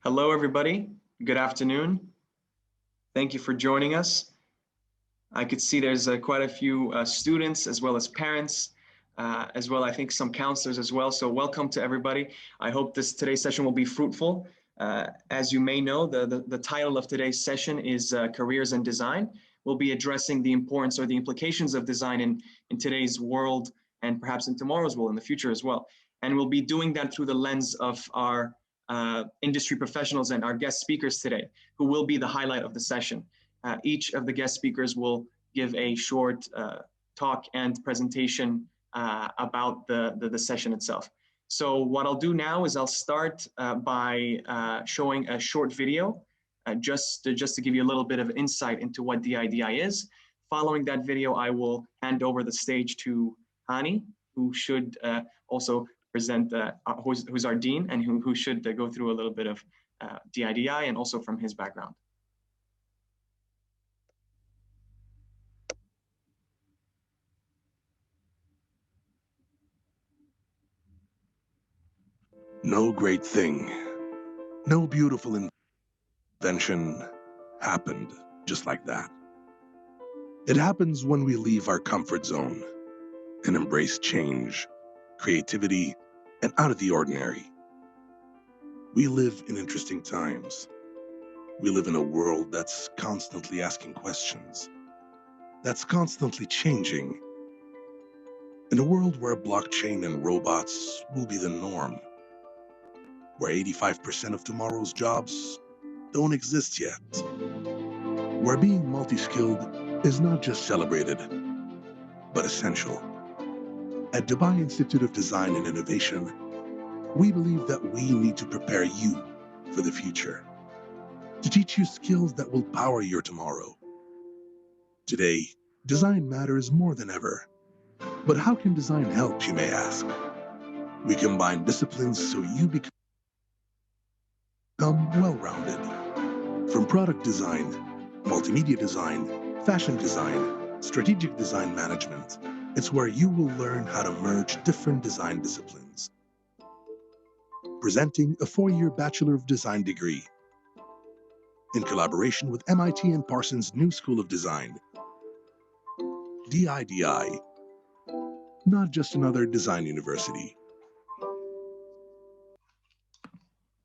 Hello, everybody. Good afternoon. Thank you for joining us. I could see there's quite a few students as well as parents, as well, I think some counselors as well. So welcome to everybody. I hope today's session will be fruitful. As you may know, the title of today's session is Careers in Design. We'll be addressing the importance or the implications of design in today's world and perhaps in tomorrow's world, in the future as well. And we'll be doing that through the lens of our industry professionals and our guest speakers today, who will be the highlight of the session. Each of the guest speakers will give a short talk and presentation about the session itself. So what I'll do now is I'll start by showing a short video just to give you a little bit of insight into what DIDI is. Following that video, I will hand over the stage to Hani, who should also present, who's our dean and who should go through a little bit of DIDI and also from his background. No great thing, no beautiful invention happened just like that. It happens when we leave our comfort zone and embrace change, creativity, and out of the ordinary. We live in interesting times. We live in a world that's constantly asking questions, that's constantly changing. In a world where blockchain and robots will be the norm, where 85% of tomorrow's jobs don't exist yet, where being multi-skilled is not just celebrated, but essential. At Dubai Institute of Design and Innovation, we believe that we need to prepare you for the future, to teach you skills that will power your tomorrow. Today, design matters more than ever. But how can design help, you may ask? We combine disciplines so you become well-rounded. From product design, multimedia design, fashion design, strategic design management, it's where you will learn how to merge different design disciplines. Presenting a 4-year Bachelor of Design degree in collaboration with MIT and Parsons' new School of Design. DIDI, not just another design university.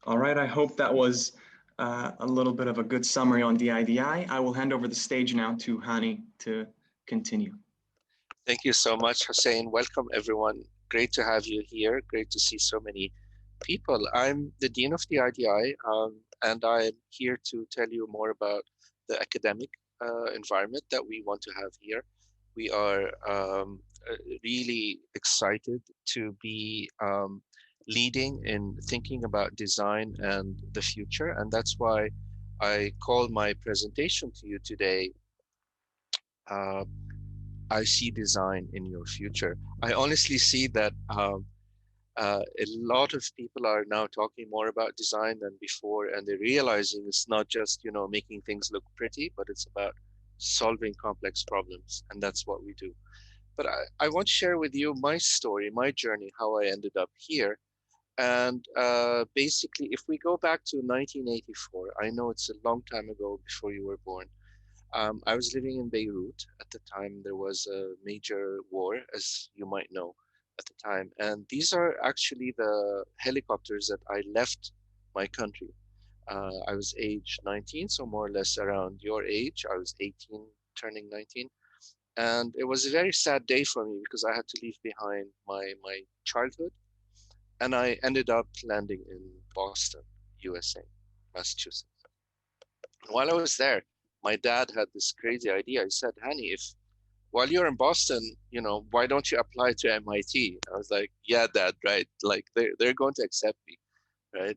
All right, I hope that was a little bit of a good summary on DIDI. I will hand over the stage now to Hani to continue. Thank you so much, Hussein. Welcome, everyone. Great to have you here. Great to see so many people. I'm the Dean of DIDI, and I'm here to tell you more about the academic environment that we want to have here. We are really excited to be leading in thinking about design and the future. And that's why I call my presentation to you today, I see design in your future. I honestly see that a lot of people are now talking more about design than before, and they're realizing it's not just, making things look pretty, but it's about solving complex problems. And that's what we do. But I want to share with you my story, my journey, how I ended up here. And basically, if we go back to 1984, I know it's a long time ago before you were born. I was living in Beirut at the time. There was a major war, as you might know, at the time. And these are actually the helicopters that I left my country. I was age 19, so more or less around your age. I was 18, turning 19. And it was a very sad day for me because I had to leave behind my childhood. And I ended up landing in Boston, USA, Massachusetts. While I was there, my dad had this crazy idea. He said, Hani, while you're in Boston, why don't you apply to MIT? I was like, yeah, Dad, right? Like they're going to accept me, right?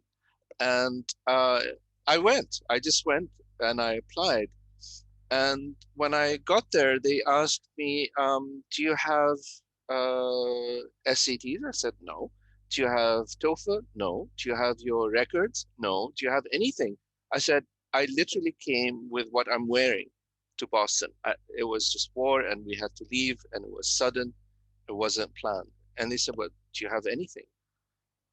And I just went and I applied. And when I got there, they asked me, do you have SATs? I said, no. Do you have TOEFL? No. Do you have your records? No. Do you have anything? I said, I literally came with what I'm wearing to Boston. It was just war and we had to leave and it was sudden. It wasn't planned. And they said, well, do you have anything?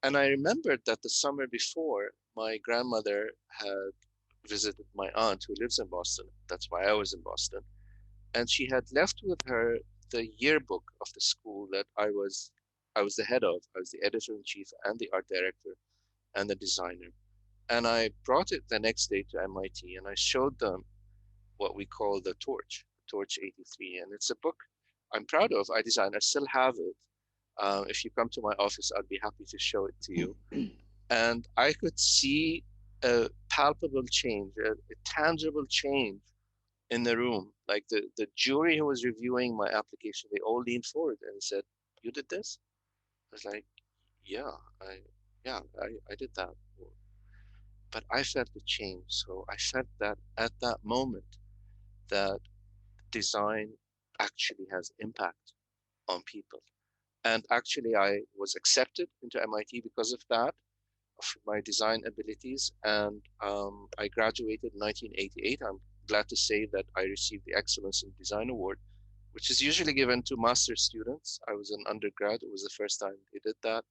And I remembered that the summer before, my grandmother had visited my aunt who lives in Boston. That's why I was in Boston. And she had left with her the yearbook of the school that I was the head of. I was the editor-in-chief and the art director and the designer. And I brought it the next day to MIT and I showed them what we call the Torch 83. And it's a book I'm proud of. I designed, I still have it. If you come to my office, I'd be happy to show it to you. And I could see a palpable change, a tangible change in the room. Like the jury who was reviewing my application, they all leaned forward and said, "You did this?" I was like, "Yeah, I did that." But I felt the change. So I felt that at that moment that design actually has impact on people. And actually, I was accepted into MIT because of that, of my design abilities. And I graduated in 1988. I'm glad to say that I received the Excellence in Design Award, which is usually given to master's students. I was an undergrad. It was the first time they did that.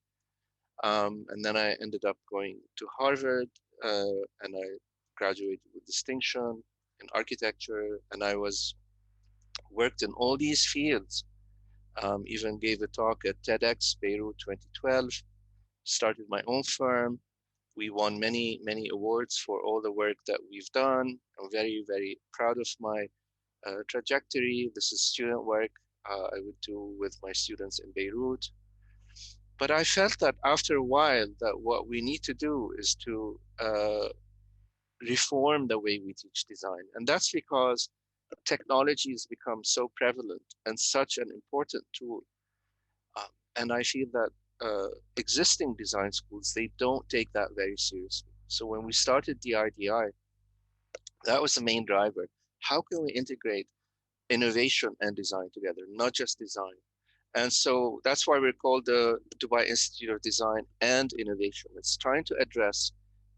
And then I ended up going to Harvard and I graduated with distinction in architecture. And I worked in all these fields. Even gave a talk at TEDx Beirut 2012, started my own firm. We won many, many awards for all the work that we've done. I'm very, very proud of my trajectory. This is student work I would do with my students in Beirut. But I felt that after a while that what we need to do is to reform the way we teach design. And that's because technology has become so prevalent and such an important tool. And I feel that existing design schools, they don't take that very seriously. So when we started DIDI, that was the main driver. How can we integrate innovation and design together, not just design? And so that's why we're called the Dubai Institute of Design and Innovation. It's trying to address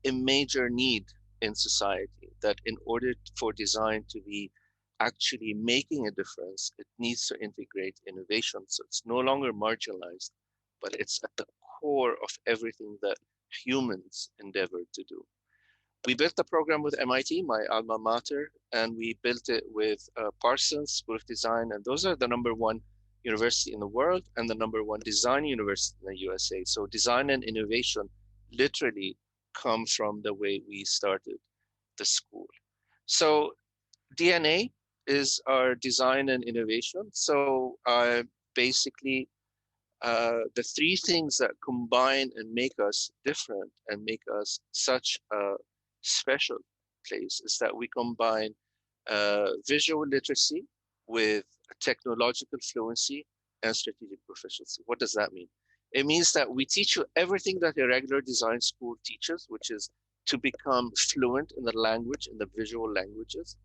a major need in society that in order for design to be actually making a difference, it needs to integrate innovation. So it's no longer marginalized, but it's at the core of everything that humans endeavor to do. We built the program with MIT, my alma mater, and we built it with Parsons School of Design, and those are the #1 university in the world and the #1 design university in the USA. So design and innovation literally come from the way we started the school. So DNA is our design and innovation. So basically, the three things that combine and make us different and make us such a special place is that we combine visual literacy with technological fluency and strategic proficiency. What does that mean? It means that we teach you everything that a regular design school teaches, which is to become fluent in the language, in the visual languages.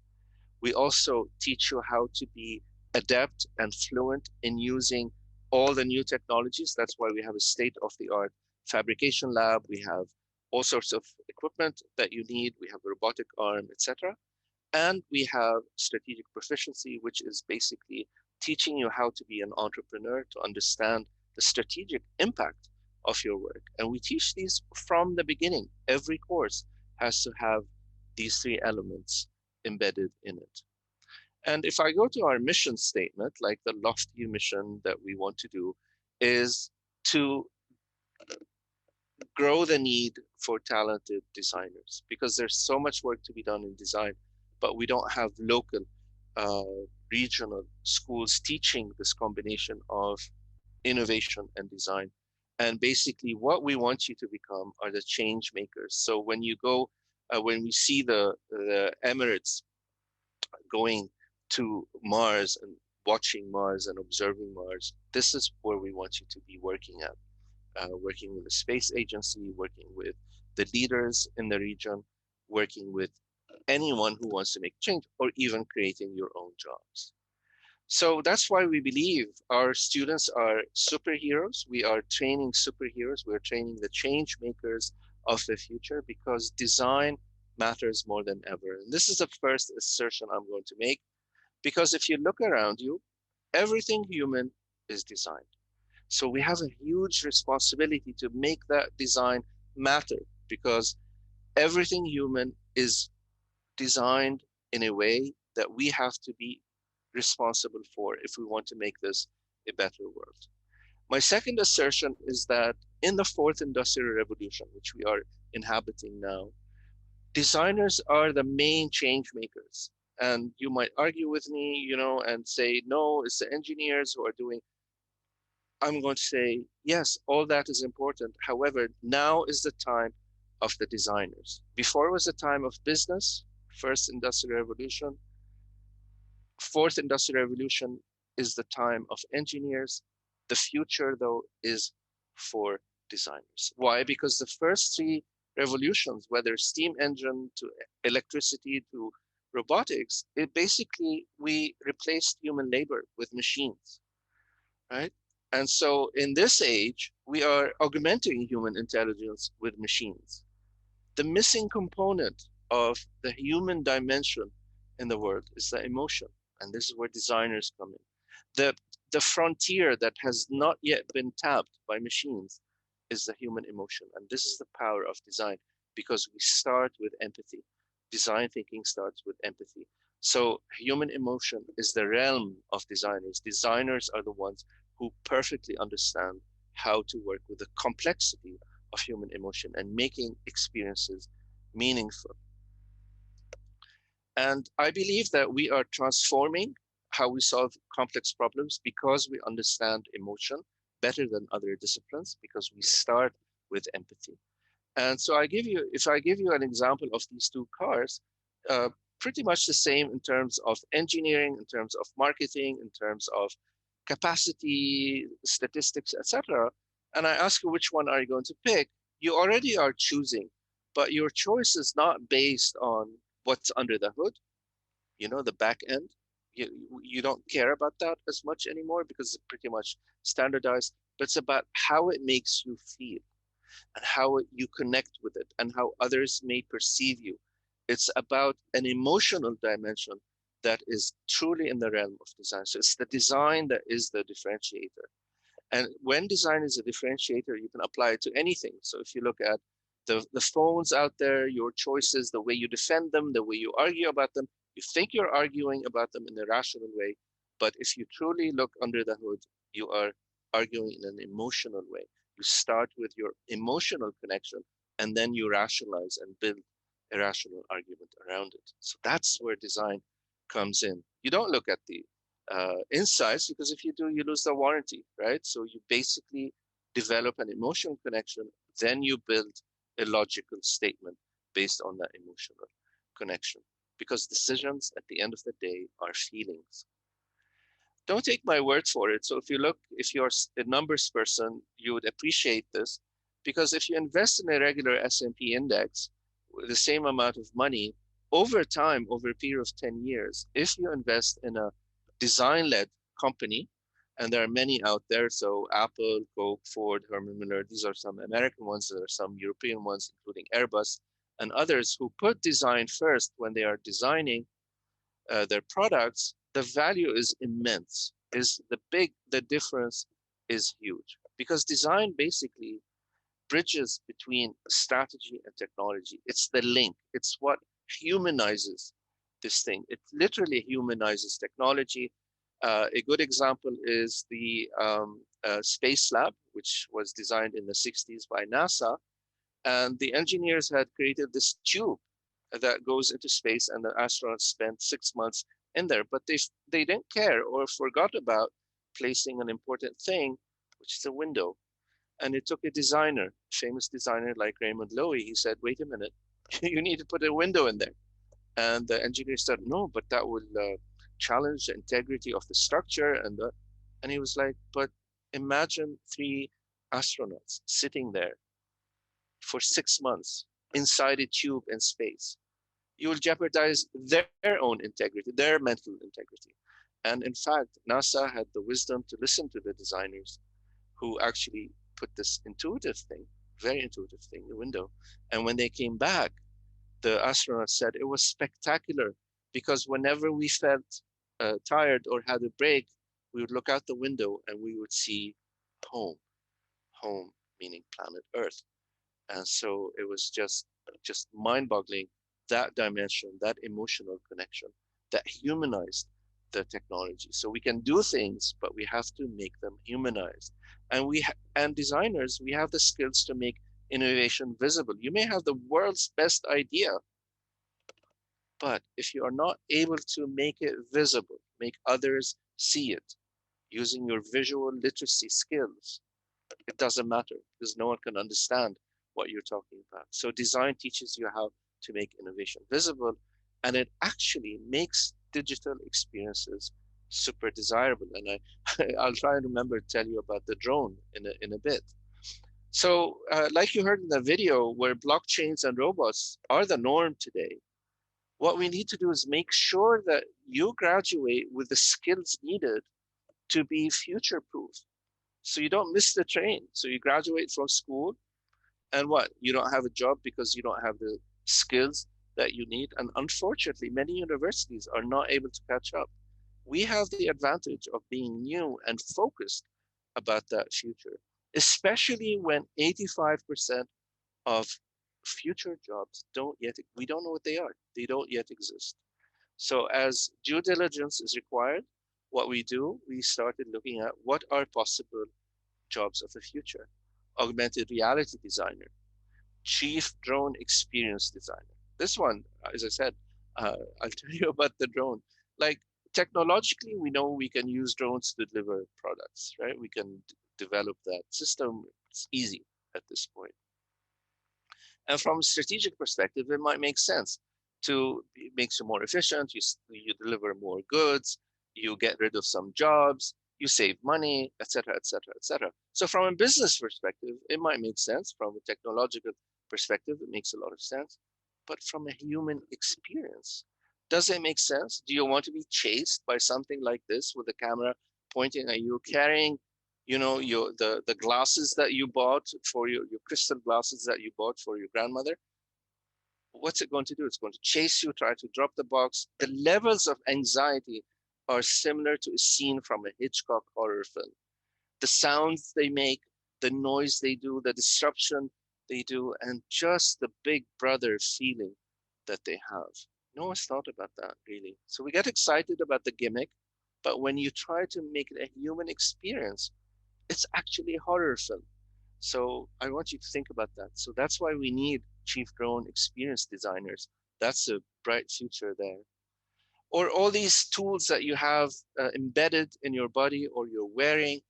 We also teach you how to be adept and fluent in using all the new technologies. That's why we have a state-of-the-art fabrication lab. We have all sorts of equipment that you need. We have a robotic arm, etc. And we have strategic proficiency, which is basically teaching you how to be an entrepreneur, to understand the strategic impact of your work. And we teach these from the beginning. Every course has to have these three elements embedded in it. And if I go to our mission statement, like the lofty mission that we want to do is to grow the need for talented designers, because there's so much work to be done in design, but we don't have local, regional schools teaching this combination of innovation and design. And basically what we want you to become are the change makers. So when you go, when we see the Emirates going to Mars and watching Mars and observing Mars, this is where we want you to be working at. Working with the space agency, working with the leaders in the region, working with anyone who wants to make change, or even creating your own jobs. So that's why we believe our students are superheroes. We are training superheroes. We're training the change makers of the future, because design matters more than ever. And this is the first assertion I'm going to make, because if you look around you, everything human is designed. So we have a huge responsibility to make that design matter, because everything human is designed in a way that we have to be responsible for if we want to make this a better world. My second assertion is that in the fourth industrial revolution, which we are inhabiting now, designers are the main change makers. And you might argue with me, and say, no, it's the engineers who are doing. I'm going to say, yes, all that is important. However, now is the time of the designers. Before was the time of business, first industrial revolution. Fourth industrial revolution is the time of engineers. The future, though, is for designers. Why? Because the first three revolutions, whether steam engine to electricity to robotics, it basically, we replaced human labor with machines, right? And so in this age, we are augmenting human intelligence with machines. The missing component of the human dimension in the world is the emotion. And this is where designers come in. The frontier that has not yet been tapped by machines is the human emotion. And this is the power of design, because we start with empathy. Design thinking starts with empathy. So human emotion is the realm of designers. Designers are the ones who perfectly understand how to work with the complexity of human emotion and making experiences meaningful. And I believe that we are transforming how we solve complex problems because we understand emotion better than other disciplines, because we start with empathy. And so if I give you an example of these two cars, uh, pretty much the same in terms of engineering, in terms of marketing, in terms of capacity, statistics, etc. And I ask you, which one are you going to pick? You already are choosing, but your choice is not based on what's under the hood, the back end. You don't care about that as much anymore because it's pretty much standardized, but it's about how it makes you feel and how you connect with it and how others may perceive you. It's about an emotional dimension that is truly in the realm of design. So it's the design that is the differentiator. And when design is a differentiator, you can apply it to anything. So if you look at the phones out there, your choices, the way you defend them, the way you argue about them, you think you're arguing about them in a rational way. But if you truly look under the hood, you are arguing in an emotional way. You start with your emotional connection, and then you rationalize and build a rational argument around it. So that's where design comes in. You don't look at the insights, because if you do, you lose the warranty, right? So you basically develop an emotional connection, then you build a logical statement based on that emotional connection, because decisions at the end of the day are feelings. Don't take my word for it. So if you're a numbers person, you would appreciate this, because if you invest in a regular S&P index with the same amount of money over time, over a period of 10 years, if you invest in a design-led company, and there are many out there, so Apple, Coke, Ford, Herman Miller, these are some American ones, there are some European ones, including Airbus, and others who put design first when they are designing their products, the value is immense. The difference is huge, because design basically bridges between strategy and technology. It's the link. It's what humanizes this thing. It literally humanizes technology. A good example is the Space Lab, which was designed in the 60s by NASA. And the engineers had created this tube that goes into space, and the astronauts spent 6 months in there. But they didn't care or forgot about placing an important thing, which is a window. And it took a designer, famous designer like Raymond Loewy. He said, wait a minute, you need to put a window in there. And the engineer said, no, but that will challenge the integrity of the structure. And he was like, but imagine 3 astronauts sitting there for 6 months inside a tube in space. You will jeopardize their own integrity, their mental integrity. And in fact, NASA had the wisdom to listen to the designers who actually put this intuitive thing, very intuitive thing, the window. And when they came back, the astronauts said it was spectacular, because whenever we felt tired or had a break, we would look out the window and we would see home, home meaning planet Earth. And so it was just mind-boggling, that dimension, that emotional connection, that humanized the technology. So we can do things, but we have to make them humanized. And and designers, we have the skills to make innovation visible. You may have the world's best idea, but if you are not able to make it visible, make others see it using your visual literacy skills, it doesn't matter because no one can understand what you're talking about. So design teaches you how to make innovation visible, and it actually makes digital experiences super desirable. And I'll try and remember to tell you about the drone in a bit. So like you heard in the video, where blockchains and robots are the norm today, what we need to do is make sure that you graduate with the skills needed to be future-proof. So you don't miss the train. So you graduate from school and what? You don't have a job because you don't have the skills that you need. And unfortunately, many universities are not able to catch up. We have the advantage of being new and focused about that future, especially when 85% of future jobs we don't know what they are. They don't yet exist. So as due diligence is required, what we do, we started looking at what are possible jobs of the future. Augmented reality designer, chief drone experience designer. This one, as I said, I'll tell you about the drone. Like technologically, we know we can use drones to deliver products, right? We can develop that system. It's easy at this point. And from a strategic perspective, it might make sense to it makes you more efficient. You deliver more goods, you get rid of some jobs, you save money, etc., etc., etc. So from a business perspective, it might make sense. From a technological perspective, it makes a lot of sense. But from a human experience, does it make sense? Do you want to be chased by something like this with a camera pointing at you, carrying, you know, the glasses that you bought for your crystal glasses that you bought for your grandmother? What's it going to do? It's going to chase you, try to drop the box. The levels of anxiety are similar to a scene from a Hitchcock horror film. The sounds they make, the noise they do, the disruption they do, and just the big brother feeling that they have. No one's thought about that, really. So we get excited about the gimmick, but when you try to make it a human experience, it's actually a horror film. So I want you to think about that. So that's why we need chief drone experience designers. That's a bright future there. Or all these tools that you have embedded in your body or you're wearing,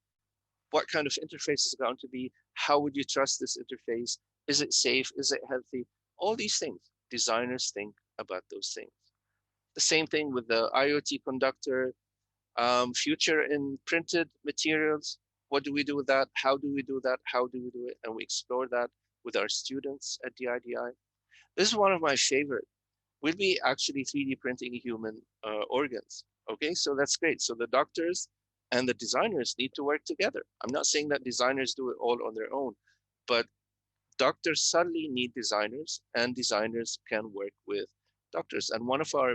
what kind of interface is it going to be? How would you trust this interface? Is it safe? Is it healthy? All these things, designers think about those things. The same thing with the IoT conductor, future in printed materials. What do we do with that? How do we do that? How do we do it? And we explore that with our students at DIDI. This is one of my favorite. We'll be actually 3D printing human organs. Okay, so that's great. So the doctors and the designers need to work together. I'm not saying that designers do it all on their own, but doctors suddenly need designers and designers can work with doctors. And one of our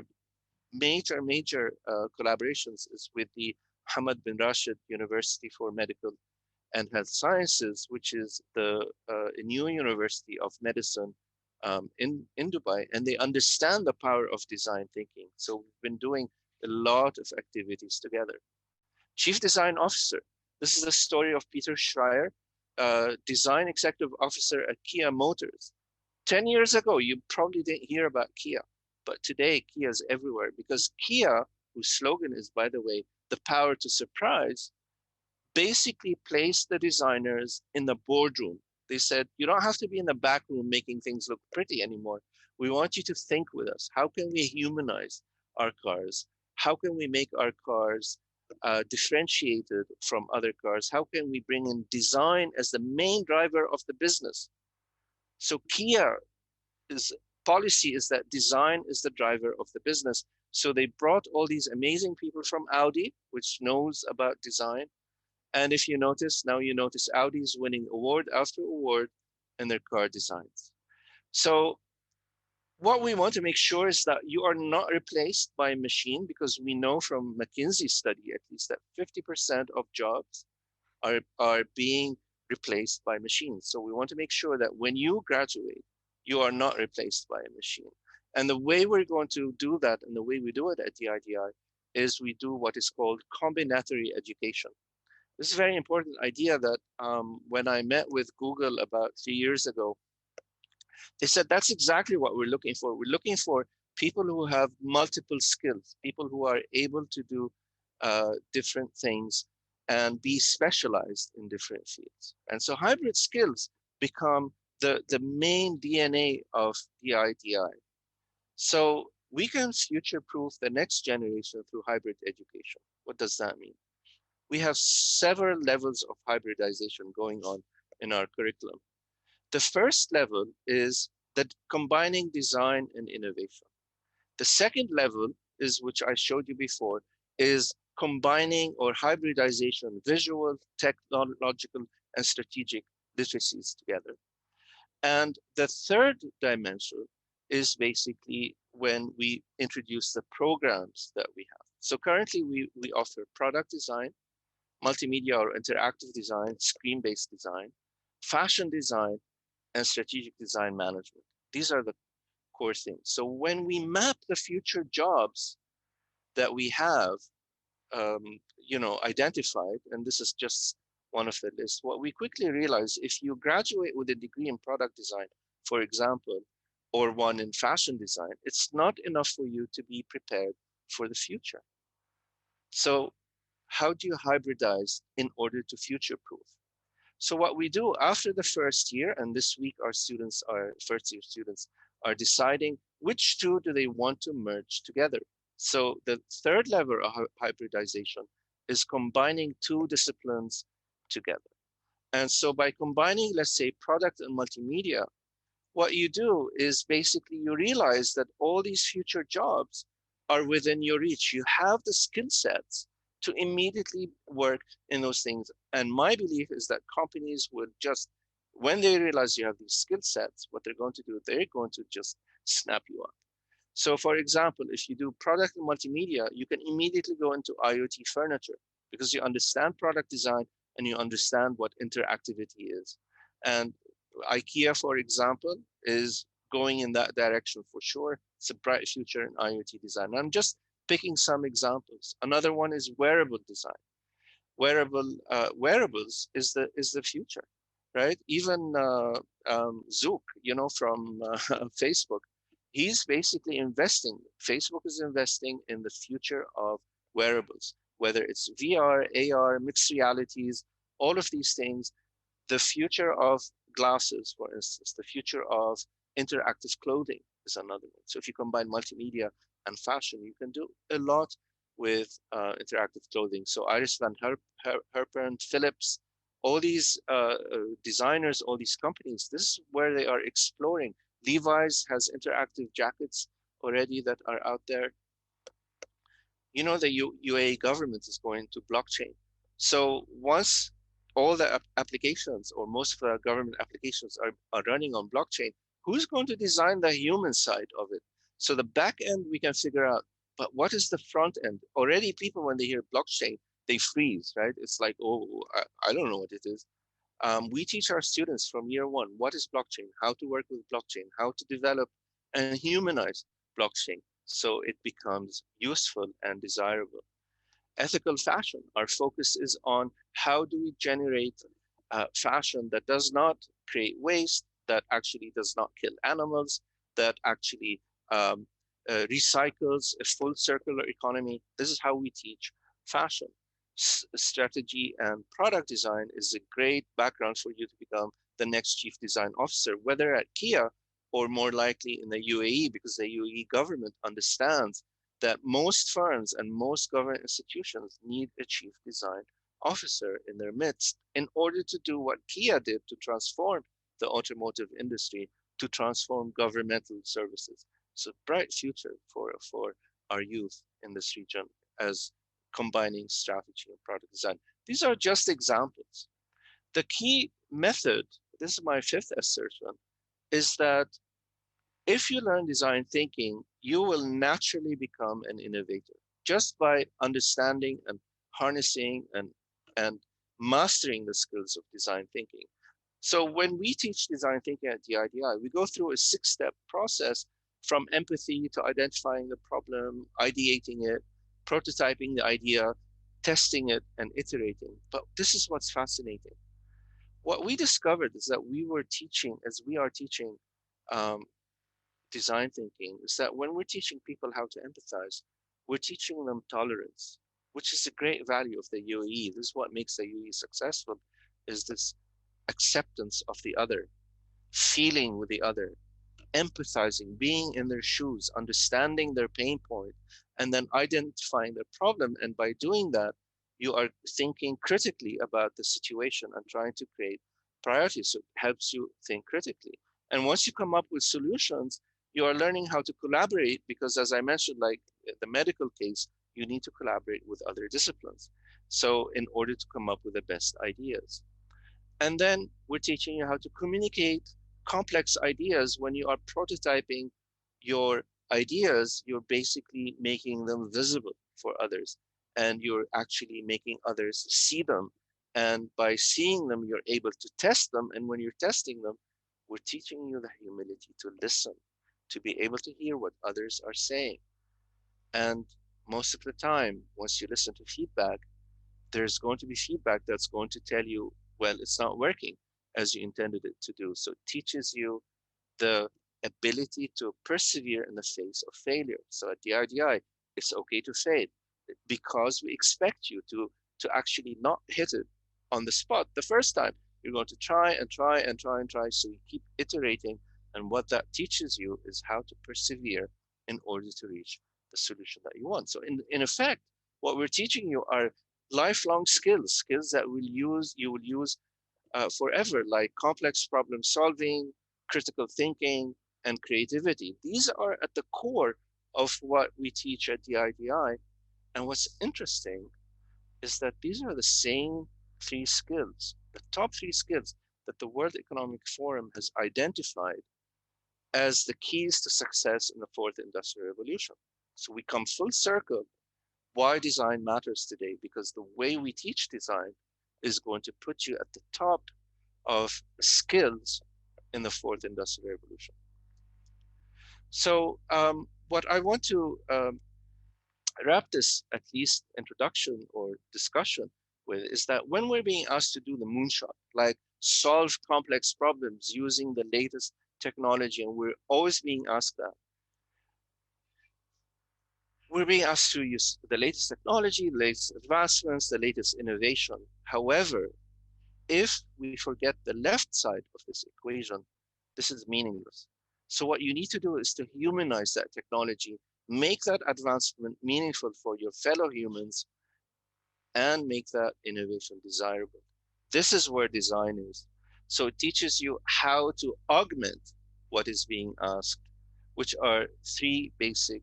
major collaborations is with the Hamad bin Rashid University for Medical and Health Sciences, which is the new university of medicine in Dubai, and they understand the power of design thinking. So we've been doing a lot of activities together. Chief Design Officer. This is the story of Peter Schreier, Design Executive Officer at Kia Motors. 10 years ago, you probably didn't hear about Kia, but today Kia is everywhere because Kia, whose slogan is, by the way, the power to surprise, basically placed the designers in the boardroom. They said, you don't have to be in the back room making things look pretty anymore. We want you to think with us. How can we humanize our cars? How can we make our cars differentiated from other cars? How can we bring in design as the main driver of the business? So Kia policy is that design is the driver of the business. So they brought all these amazing people from Audi, which knows about design. And if you notice, now you notice Audi's winning award after award in their car designs. So what we want to make sure is that you are not replaced by a machine, because we know from McKinsey's study, at least, that 50% of jobs are being replaced by machines. So we want to make sure that when you graduate, you are not replaced by a machine. And the way we're going to do that, and the way we do it at DIDI, is we do what is called combinatory education. This is a very important idea that when I met with Google about 3 years ago, they said that's exactly what we're looking for. We're looking for people who have multiple skills, people who are able to do different things and be specialized in different fields. And so hybrid skills become the main DNA of DIDI. So we can future-proof the next generation through hybrid education. What does that mean? We have several levels of hybridization going on in our curriculum. The first level is that combining design and innovation. The second level is, which I showed you before, is combining or hybridization, visual, technological, and strategic literacies together. And the third dimension is basically when we introduce the programs that we have. So currently we offer product design, multimedia or interactive design, screen-based design, fashion design, and strategic design management. These are the core things. So when we map the future jobs that we have, identified, and this is just one of the lists, what we quickly realize, if you graduate with a degree in product design, for example, or one in fashion design, it's not enough for you to be prepared for the future. So how do you hybridize in order to future-proof? So what we do after the first year, and this week our first-year students are deciding which two do they want to merge together. So the third level of hybridization is combining two disciplines together. And so by combining, let's say, product and multimedia, what you do is basically you realize that all these future jobs are within your reach. You have the skill sets to immediately work in those things. And my belief is that companies would just, when they realize you have these skill sets, what they're going to do, they're going to just snap you up. So for example, if you do product and multimedia, you can immediately go into IoT furniture because you understand product design and you understand what interactivity is. And IKEA, for example, is going in that direction for sure. It's a bright future in IoT design. I'm just picking some examples. Another one is wearable design. Wearables is the future, right? Even Zook, from Facebook, he's basically investing. Facebook is investing in the future of wearables, whether it's VR, AR, mixed realities, all of these things. The future of glasses, for instance, the future of interactive clothing is another one. So if you combine multimedia and fashion, you can do a lot with interactive clothing. So Iris Van Herpen, Philips, all these designers, all these companies, this is where they are exploring. Levi's has interactive jackets already that are out there. The UAE government is going to blockchain. So once all the applications or most of the government applications are running on blockchain, who's going to design the human side of it? So the back end we can figure out, but what is the front end? Already people, when they hear blockchain, they freeze, right? It's like, oh, I don't know what it is. We teach our students from year one, what is blockchain, how to work with blockchain, how to develop and humanize blockchain so it becomes useful and desirable. Ethical fashion, our focus is on how do we generate fashion that does not create waste, that actually does not kill animals, that actually recycles, a full circular economy. This is how we teach fashion. Strategy and product design is a great background for you to become the next chief design officer, whether at Kia or more likely in the UAE, because the UAE government understands that most firms and most government institutions need a chief design officer in their midst in order to do what Kia did to transform the automotive industry, to transform governmental services. So bright future for our youth in this region as combining strategy and product design. These are just examples. The key method, this is my fifth assertion, is that if you learn design thinking, you will naturally become an innovator just by understanding and harnessing and mastering the skills of design thinking. So when we teach design thinking at DIDI, we go through a 6-step process from empathy to identifying the problem, ideating it, prototyping the idea, testing it, and iterating. But this is what's fascinating. What we discovered is that we were teaching, as we are teaching um, design thinking, is that when we're teaching people how to empathize, we're teaching them tolerance, which is a great value of the UAE. This is what makes the UAE successful, is this acceptance of the other, feeling with the other, empathizing, being in their shoes, understanding their pain point, and then identifying their problem. And by doing that, you are thinking critically about the situation and trying to create priorities. So it helps you think critically. And once you come up with solutions, you are learning how to collaborate, because as I mentioned, like the medical case, you need to collaborate with other disciplines. So in order to come up with the best ideas. And then we're teaching you how to communicate complex ideas. When you are prototyping your ideas, you're basically making them visible for others, and you're actually making others see them. And by seeing them, you're able to test them. And when you're testing them, we're teaching you the humility to listen, to be able to hear what others are saying. And most of the time, once you listen to feedback, there's going to be feedback that's going to tell you, well, it's not working as you intended it to do. So it teaches you the ability to persevere in the face of failure. So at the RDI, it's okay to fail, because we expect you to actually not hit it on the spot the first time. You're going to try and try and try and try. So you keep iterating. And what that teaches you is how to persevere in order to reach the solution that you want. So in effect, what we're teaching you are lifelong skills that you will use forever, like complex problem solving, critical thinking, and creativity. These are at the core of what we teach at the IDI. And what's interesting is that these are the same 3 skills, the top 3 skills that the World Economic Forum has identified as the keys to success in the fourth industrial revolution. So we come full circle why design matters today, because the way we teach design is going to put you at the top of skills in the fourth industrial revolution. So what I want to wrap this, at least introduction or discussion, with is that when we're being asked to do the moonshot, like solve complex problems using the latest technology, and we're always being asked that, we're being asked to use the latest technology, the latest advancements, the latest innovation. However, if we forget the left side of this equation, this is meaningless. So what you need to do is to humanize that technology, make that advancement meaningful for your fellow humans, and make that innovation desirable. This is where design is. So it teaches you how to augment what is being asked, which are 3 basic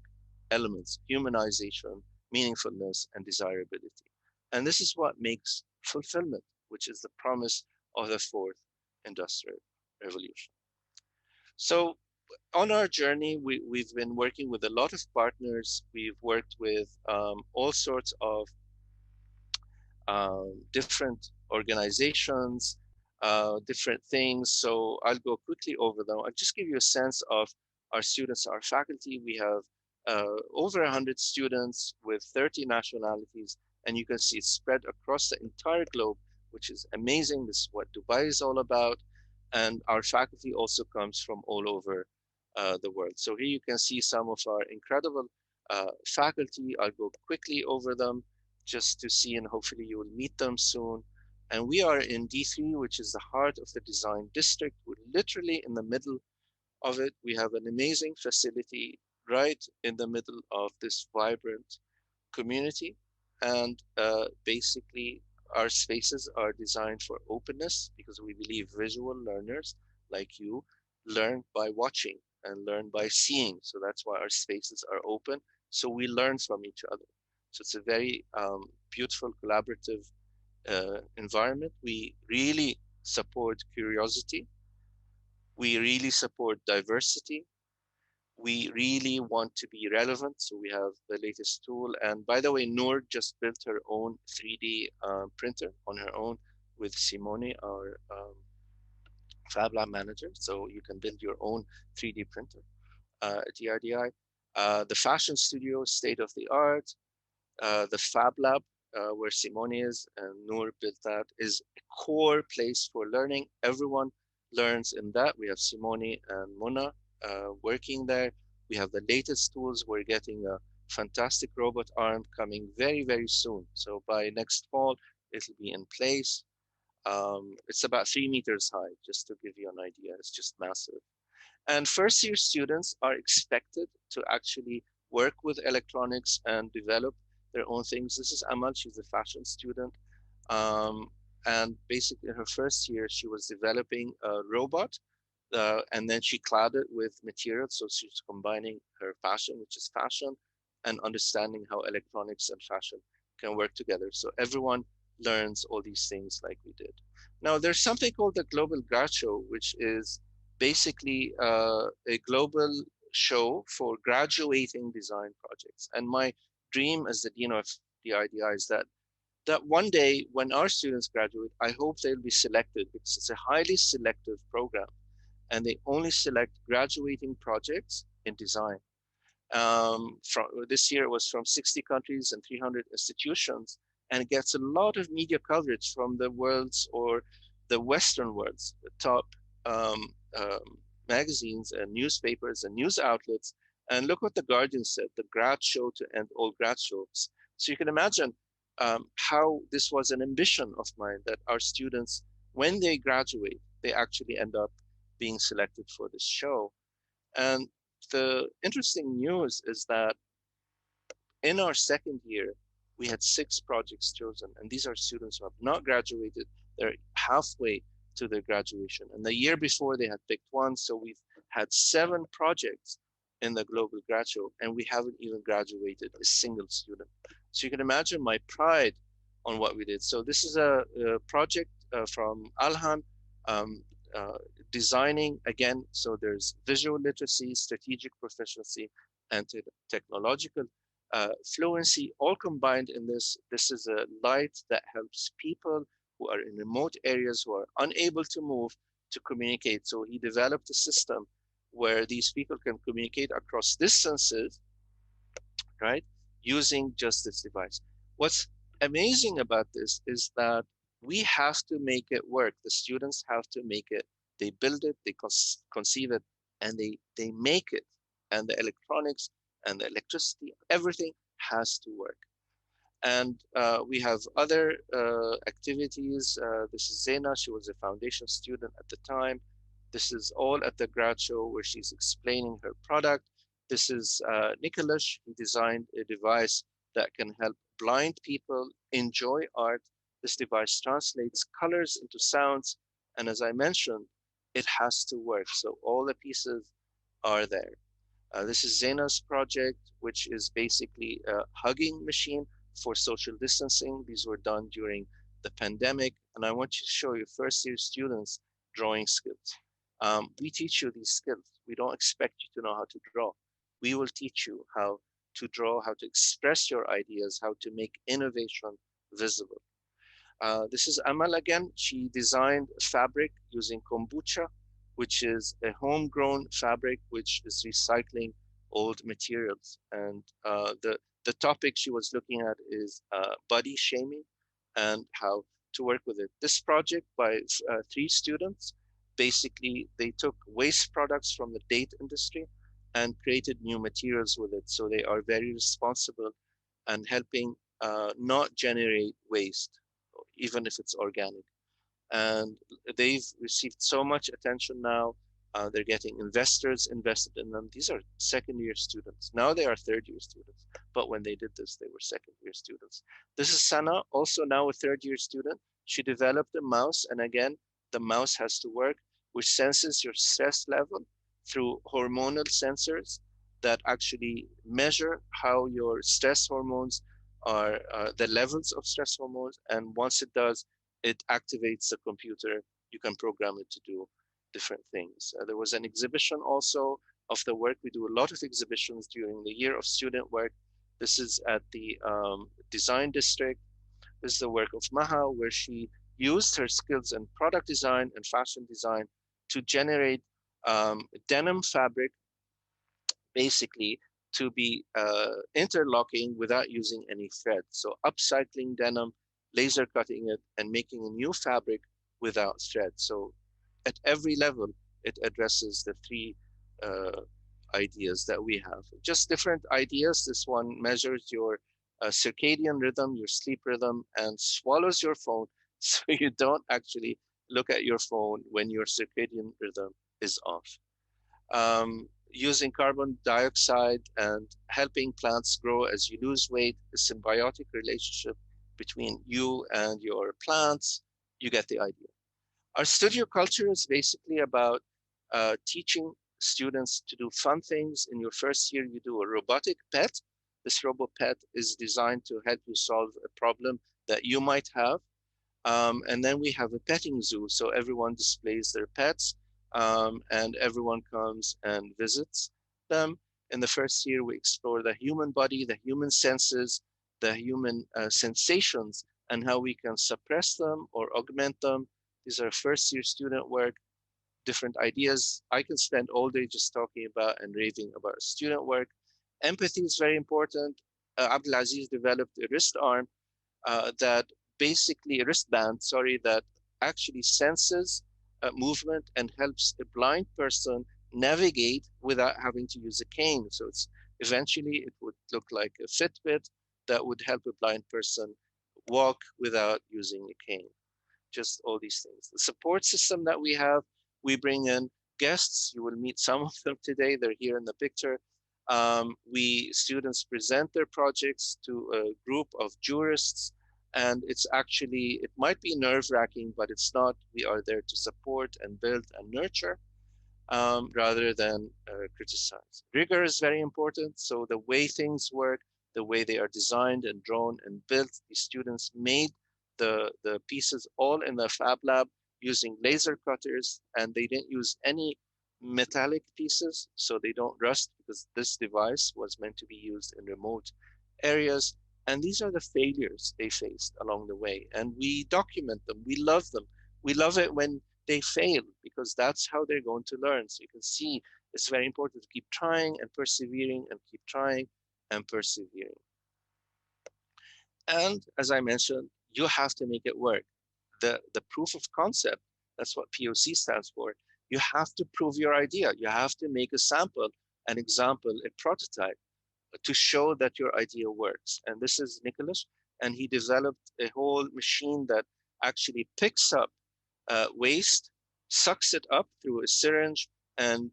elements: humanization, meaningfulness, and desirability. And this is what makes fulfillment, which is the promise of the fourth industrial revolution. So on our journey, we've been working with a lot of partners. We've worked with all sorts of different organizations, different things. So I'll go quickly over them. I'll just give you a sense of our students, our faculty. We have over 100 students with 30 nationalities, and you can see it's spread across the entire globe, which is amazing. This is what Dubai is all about. And our faculty also comes from all over the world. So here you can see some of our incredible faculty. I'll go quickly over them just to see, and hopefully you will meet them soon. And we are in D3, which is the heart of the design district. We're literally in the middle of it. We have an amazing facility right in the middle of this vibrant community. And basically, our spaces are designed for openness, because we believe visual learners like you learn by watching and learn by seeing. So that's why our spaces are open. So we learn from each other. So it's a very beautiful collaborative environment. We really support curiosity. We really support diversity. We really want to be relevant, so we have the latest tool. And by the way, Noor just built her own 3D printer on her own with Simone, our Fab Lab manager. So you can build your own 3D printer at DIDI. The fashion studio, state of the art. The Fab Lab, where Simone is and Noor built that, is a core place for learning. Everyone learns in that. We have Simone and Mona working there. We have the latest tools. We're getting a fantastic robot arm coming very, very soon. So by next fall, it'll be in place. It's about 3 meters high, just to give you an idea. It's just massive. And first year students are expected to actually work with electronics and develop their own things. This is Amal, she's a fashion student. And basically in her first year, she was developing a robot and then she clad it with materials. So she's combining her passion, which is fashion, and understanding how electronics and fashion can work together. So everyone learns all these things like we did. Now there's something called the Global Grout Show, which is basically a global show for graduating design projects. And my dream as the Dean of the IDI is that one day when our students graduate, I hope they'll be selected, because it's a highly selective program and they only select graduating projects in design. From this year, it was from 60 countries and 300 institutions, and it gets a lot of media coverage from the world's or the Western world's the top magazines and newspapers and news outlets. And look what the Guardian said: the Grout show to end all Grout shows. So you can imagine how this was an ambition of mine, that our students, when they graduate, they actually end up being selected for this show. And the interesting news is that in our second year, we had 6 projects chosen, and these are students who have not graduated. They're halfway to their graduation. And the year before, they had picked 1, so we've had 7 projects in the Global Grad Show, and we haven't even graduated a single student. So you can imagine my pride on what we did. So this is a project from Alhan, designing, again, so there's visual literacy, strategic proficiency, and technological fluency, all combined in this. This is a light that helps people who are in remote areas, who are unable to move, to communicate. So he developed a system where these people can communicate across distances, right, using just this device. What's amazing about this is that we have to make it work. The students have to make it. They build it, they conceive it, and they make it. And the electronics and the electricity, everything has to work. And we have other activities. This is Zena. She was a foundation student at the time. This is all at the grad show where she's explaining her product. This is Nicholas. He designed a device that can help blind people enjoy art. This device translates colors into sounds. And as I mentioned, it has to work. So all the pieces are there. This is Zena's project, which is basically a hugging machine for social distancing. These were done during the pandemic. And I want you to show your first year students drawing skills. We teach you these skills. We don't expect you to know how to draw. We will teach you how to draw, how to express your ideas, how to make innovation visible. This is Amal again. She designed fabric using kombucha, which is a homegrown fabric which is recycling old materials. And the topic she was looking at is body shaming and how to work with it. This project by 3 students, basically they took waste products from the date industry and created new materials with it. So they are very responsible and helping not generate waste, even if it's organic. And they've received so much attention now. They're getting investors invested in them. These are second-year students. Now they are third-year students. But when they did this, they were second-year students. This is Sana, also now a third-year student. She developed a mouse. And again, the mouse has to work, which senses your stress level through hormonal sensors that actually measure how your stress hormones are, the levels of stress hormones. And once it does, it activates the computer. You can program it to do different things. There was an exhibition also of the work. We do a lot of exhibitions during the year of student work. This is at the design district. This is the work of Maha, where she used her skills in product design and fashion design to generate denim fabric, basically to be interlocking without using any thread. So upcycling denim, laser cutting it, and making a new fabric without thread. So at every level, it addresses the three ideas that we have. Just different ideas. This one measures your circadian rhythm, your sleep rhythm, and swallows your phone so you don't actually look at your phone when your circadian rhythm is off. Using carbon dioxide and helping plants grow as you lose weight, a symbiotic relationship between you and your plants. You get the idea. Our studio culture is basically about teaching students to do fun things. In your first year, you do a robotic pet. This robot pet is designed to help you solve a problem that you might have. And then we have a petting zoo, so everyone displays their pets, and everyone comes and visits them. In the first year, we explore the human body, the human senses, the human sensations, and how we can suppress them or augment them. These are first year student work, different ideas. I can spend all day just talking about and raving about student work. Empathy is very important. Abdulaziz developed a wrist arm that basically a wristband, sorry, that actually senses movement and helps a blind person navigate without having to use a cane. So it's eventually it would look like a Fitbit that would help a blind person walk without using a cane. Just all these things. The support system that we bring in guests. You will meet some of them today. They're here in the picture. Students present their projects to a group of jurists, and it's actually, it might be nerve-wracking, but it's not. We are there to support and build and nurture rather than criticize. Rigor is very important. So the way things work, the way they are designed and drawn and built, the students made the pieces all in the Fab Lab using laser cutters, and they didn't use any metallic pieces so they don't rust, because this device was meant to be used in remote areas. And these are the failures they faced along the way, and we document them. We love them. We love it when they fail, because that's how they're going to learn. So you can see it's very important to keep trying and persevering and keep trying and persevering. And as I mentioned, you have to make it work. The proof of concept, that's what POC stands for. You have to prove your idea. You have to make a sample, an example, a prototype to show that your idea works. And this is Nicholas, and he developed a whole machine that actually picks up waste, sucks it up through a syringe, and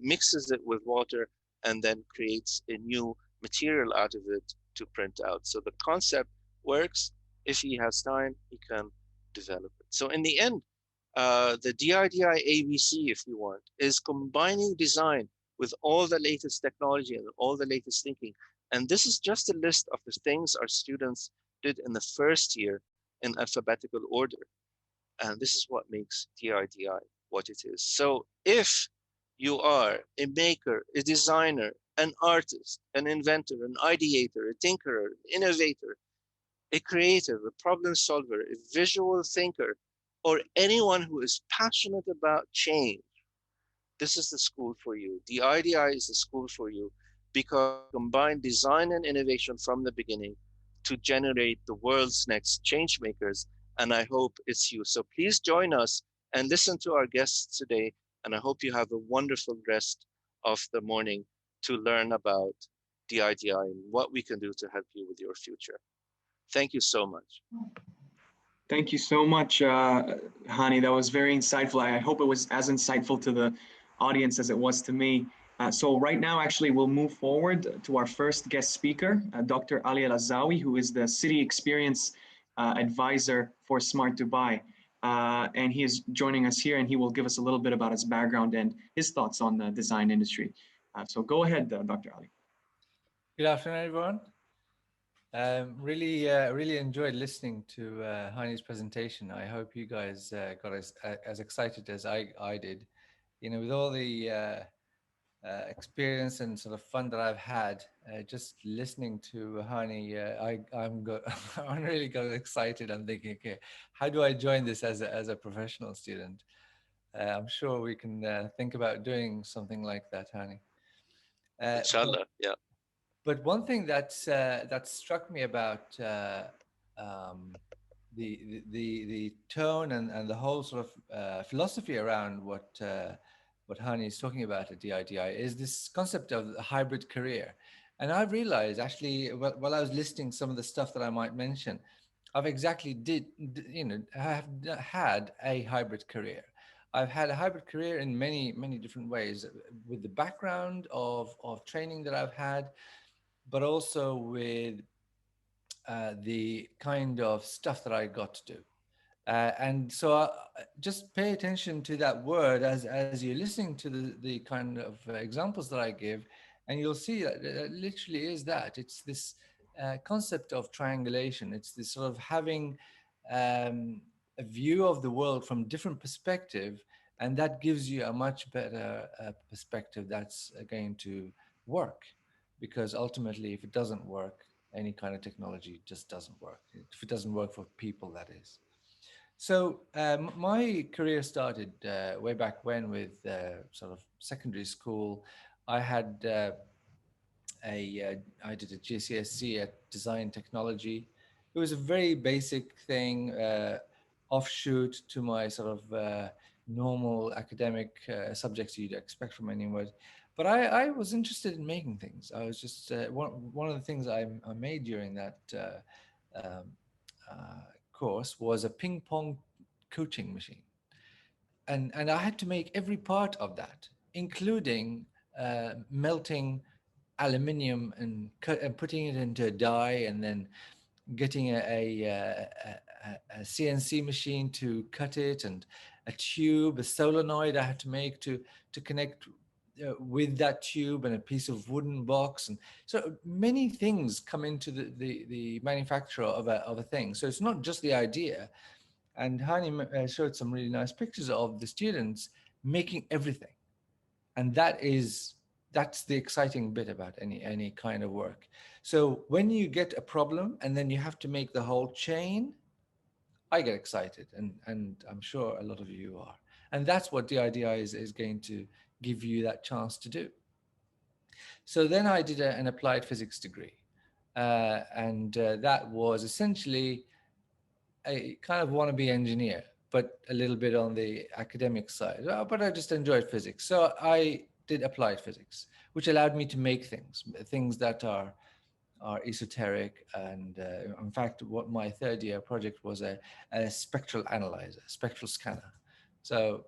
mixes it with water, and then creates a new material out of it to print out. So the concept works. If he has time, he can develop it. So in the end, the DIDI ABC, if you want, is combining design with all the latest technology and all the latest thinking. And this is just a list of the things our students did in the first year in alphabetical order. And this is what makes DIDI what it is. So if you are a maker, a designer, an artist, an inventor, an ideator, a tinkerer, an innovator, a creative, a problem solver, a visual thinker, or anyone who is passionate about change, this is the school for you. The IDI is the school for you, because combine design and innovation from the beginning to generate the world's next change makers. And I hope it's you. So please join us and listen to our guests today. And I hope you have a wonderful rest of the morning to learn about DIDI and what we can do to help you with your future. Thank you so much. Thank you so much, Hani. That was very insightful. I hope it was as insightful to the audience as it was to me. So right now, actually, we'll move forward to our first guest speaker, Dr. Ali Alazawi, who is the City Experience Advisor for Smart Dubai. And he is joining us here, and he will give us a little bit about his background and his thoughts on the design industry. So go ahead, Dr. Ali. Good afternoon, everyone. Really enjoyed listening to Heine's presentation. I hope you guys got as excited as I did. You know, with all the experience and sort of fun that I've had just listening to Hani. I'm really got excited. I'm thinking, okay, how do I join this as a professional student? I'm sure we can think about doing something like that, Hani. Uh, but, Inshallah, yeah. but one thing that struck me about um, the tone and the whole sort of philosophy around what Hani is talking about at DIDI is this concept of a hybrid career. And I realized actually while I was listing some of the stuff that I might mention, I've exactly have had a hybrid career. I've had a hybrid career in many different ways with the background of training that I've had, but also with the kind of stuff that I got to do. And so just pay attention to that word as you're listening to the kind of examples that I give, and you'll see that it literally is that. It's this concept of triangulation. It's this sort of having a view of the world from different perspective, and that gives you a much better perspective that's going to work. Because ultimately, if it doesn't work, any kind of technology just doesn't work. If it doesn't work for people, that is. So my career started way back when with sort of secondary school. I had I did a GCSE at design technology. It was a very basic thing, offshoot to my sort of normal academic subjects you'd expect from anyone. But I was interested in making things. I was just one of the things I made during that course was a ping pong coaching machine, and I had to make every part of that, including melting aluminium and putting it into a die, and then getting a CNC machine to cut it, and a tube, a solenoid I had to make to connect with that tube, and a piece of wooden box. And so many things come into the manufacture of a thing. So it's not just the idea. And Hani showed some really nice pictures of the students making everything, and that's the exciting bit about any kind of work. So when you get a problem and then you have to make the whole chain, I get excited, and I'm sure a lot of you are. And that's what DIDI is going to give you that chance to do. So then I did an applied physics degree, and that was essentially a kind of wannabe engineer, but a little bit on the academic side. But I just enjoyed physics. So I did applied physics, which allowed me to make things that are esoteric. And in fact, what my third year project was a spectral analyzer, spectral scanner. So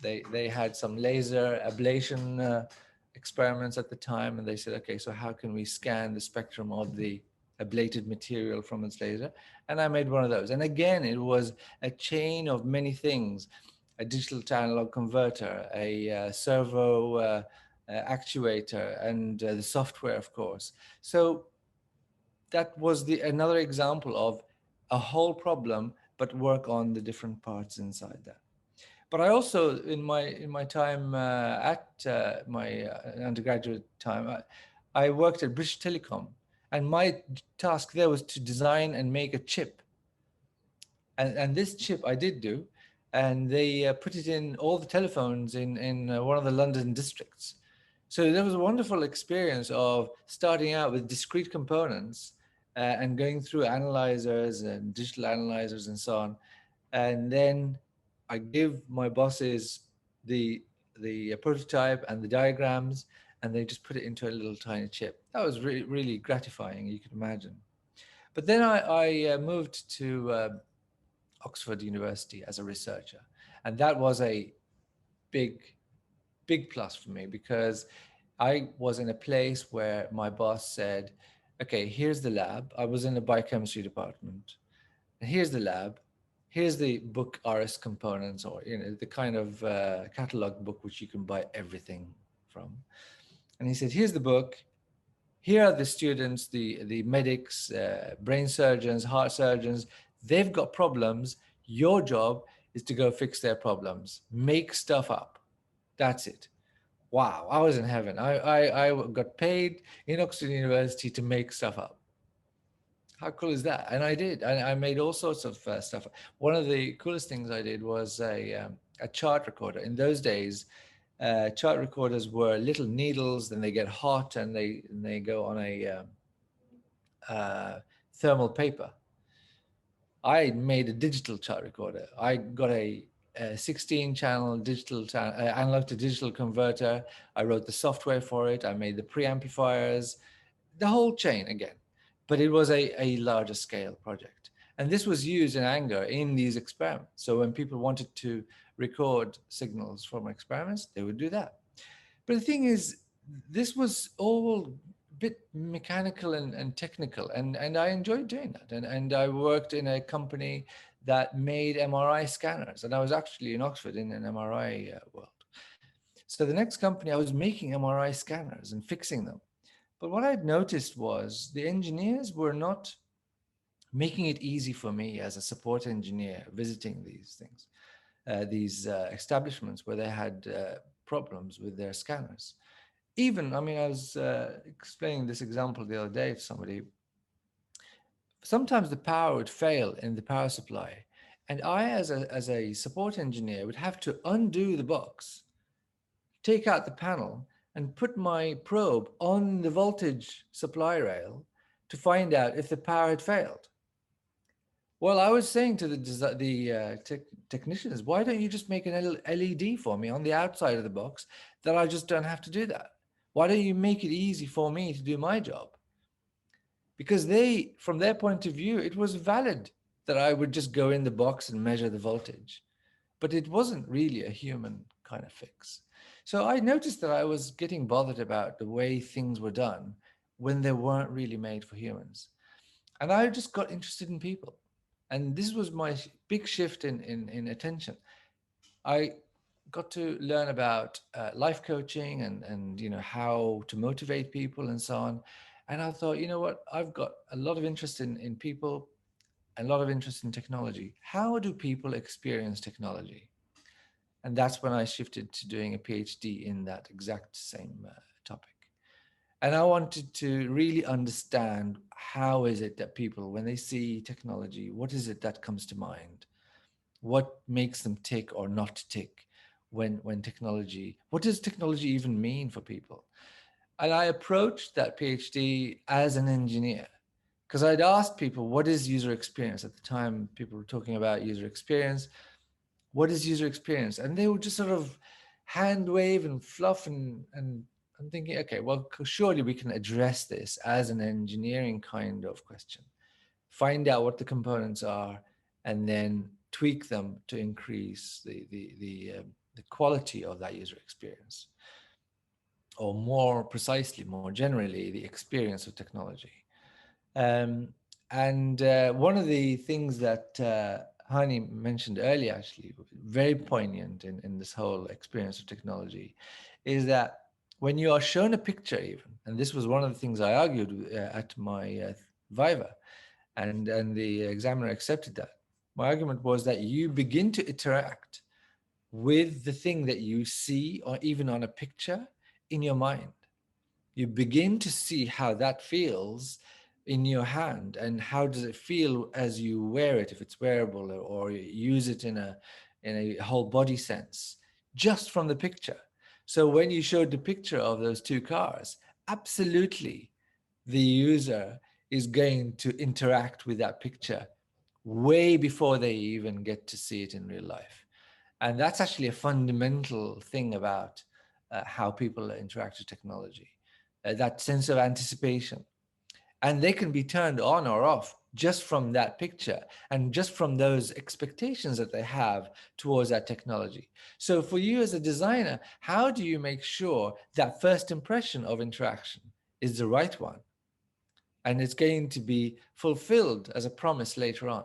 they had some laser ablation experiments at the time, and they said, okay, so how can we scan the spectrum of the ablated material from its laser? And I made one of those. And again, it was a chain of many things: a digital to analog converter, a servo actuator, and the software, of course. So that was another example of a whole problem, but work on the different parts inside that. But I also, in my time at my undergraduate time, I worked at British Telecom, and my task there was to design and make a chip. And this chip I did do, and they put it in all the telephones in one of the London districts. So there was a wonderful experience of starting out with discrete components and going through analyzers and digital analyzers and so on. And then I give my bosses the prototype and the diagrams, and they just put it into a little tiny chip. That was really, really gratifying, you can imagine. But then I moved to Oxford University as a researcher, and that was a big, big plus for me, because I was in a place where my boss said, okay, here's the lab. I was in the biochemistry department. And here's the lab. Here's the book RS components, or the kind of catalog book which you can buy everything from. And he said, here's the book. Here are the students, the medics, brain surgeons, heart surgeons. They've got problems. Your job is to go fix their problems. Make stuff up. That's it. wow, I was in heaven. I got paid in Oxford University to make stuff up. How cool is that? And I did. I made all sorts of stuff. One of the coolest things I did was a chart recorder. In those days, chart recorders were little needles, then they get hot and they go on a thermal paper. I made a digital chart recorder. I got a 16 channel digital analog to digital converter. I wrote the software for it. I made the preamplifiers, the whole chain again. But it was a larger scale project. And this was used in anger in these experiments. So when people wanted to record signals from experiments, they would do that. But the thing is, this was all bit mechanical and technical, and I enjoyed doing that. And I worked in a company that made MRI scanners, and I was actually in Oxford in an MRI world. So the next company, I was making MRI scanners and fixing them. But what I'd noticed was the engineers were not making it easy for me as a support engineer visiting these things, these establishments where they had problems with their scanners. Even, I mean, I was explaining this example the other day to somebody. Sometimes the power would fail in the power supply, and I, as a support engineer, would have to undo the box, take out the panel, and put my probe on the voltage supply rail to find out if the power had failed. Well, I was saying to technicians, why don't you just make an LED for me on the outside of the box that I just don't have to do that? Why don't you make it easy for me to do my job? Because they, from their point of view, it was valid that I would just go in the box and measure the voltage. But it wasn't really a human kind of fix. So I noticed that I was getting bothered about the way things were done when they weren't really made for humans. And I just got interested in people. And this was my big shift in attention. I got to learn about life coaching and how to motivate people and so on. And I thought, you know what, I've got a lot of interest in people, a lot of interest in technology. How do people experience technology? And that's when I shifted to doing a PhD in that exact same topic. And I wanted to really understand, how is it that people, when they see technology, what is it that comes to mind? What makes them tick or not tick when technology, what does technology even mean for people? And I approached that PhD as an engineer, because I'd asked people, what is user experience? At the time, people were talking about user experience. What is user experience? And they would just sort of hand wave and fluff, and I'm thinking, okay, well, surely we can address this as an engineering kind of question. Find out what the components are, and then tweak them to increase the quality of that user experience, or more precisely, more generally, the experience of technology. And one of the things that Hani mentioned earlier, actually, very poignant in this whole experience of technology, is that when you are shown a picture, even, and this was one of the things I argued at my Viva, and the examiner accepted that. My argument was that you begin to interact with the thing that you see, or even on a picture, in your mind. You begin to see how that feels in your hand, and how does it feel as you wear it, if it's wearable, or use it in a whole body sense, just from the picture. So when you showed the picture of those two cars, absolutely the user is going to interact with that picture way before they even get to see it in real life. And that's actually a fundamental thing about how people interact with technology, that sense of anticipation. And they can be turned on or off just from that picture, and just from those expectations that they have towards that technology. So for you as a designer, how do you make sure that first impression of interaction is the right one, and it's going to be fulfilled as a promise later on?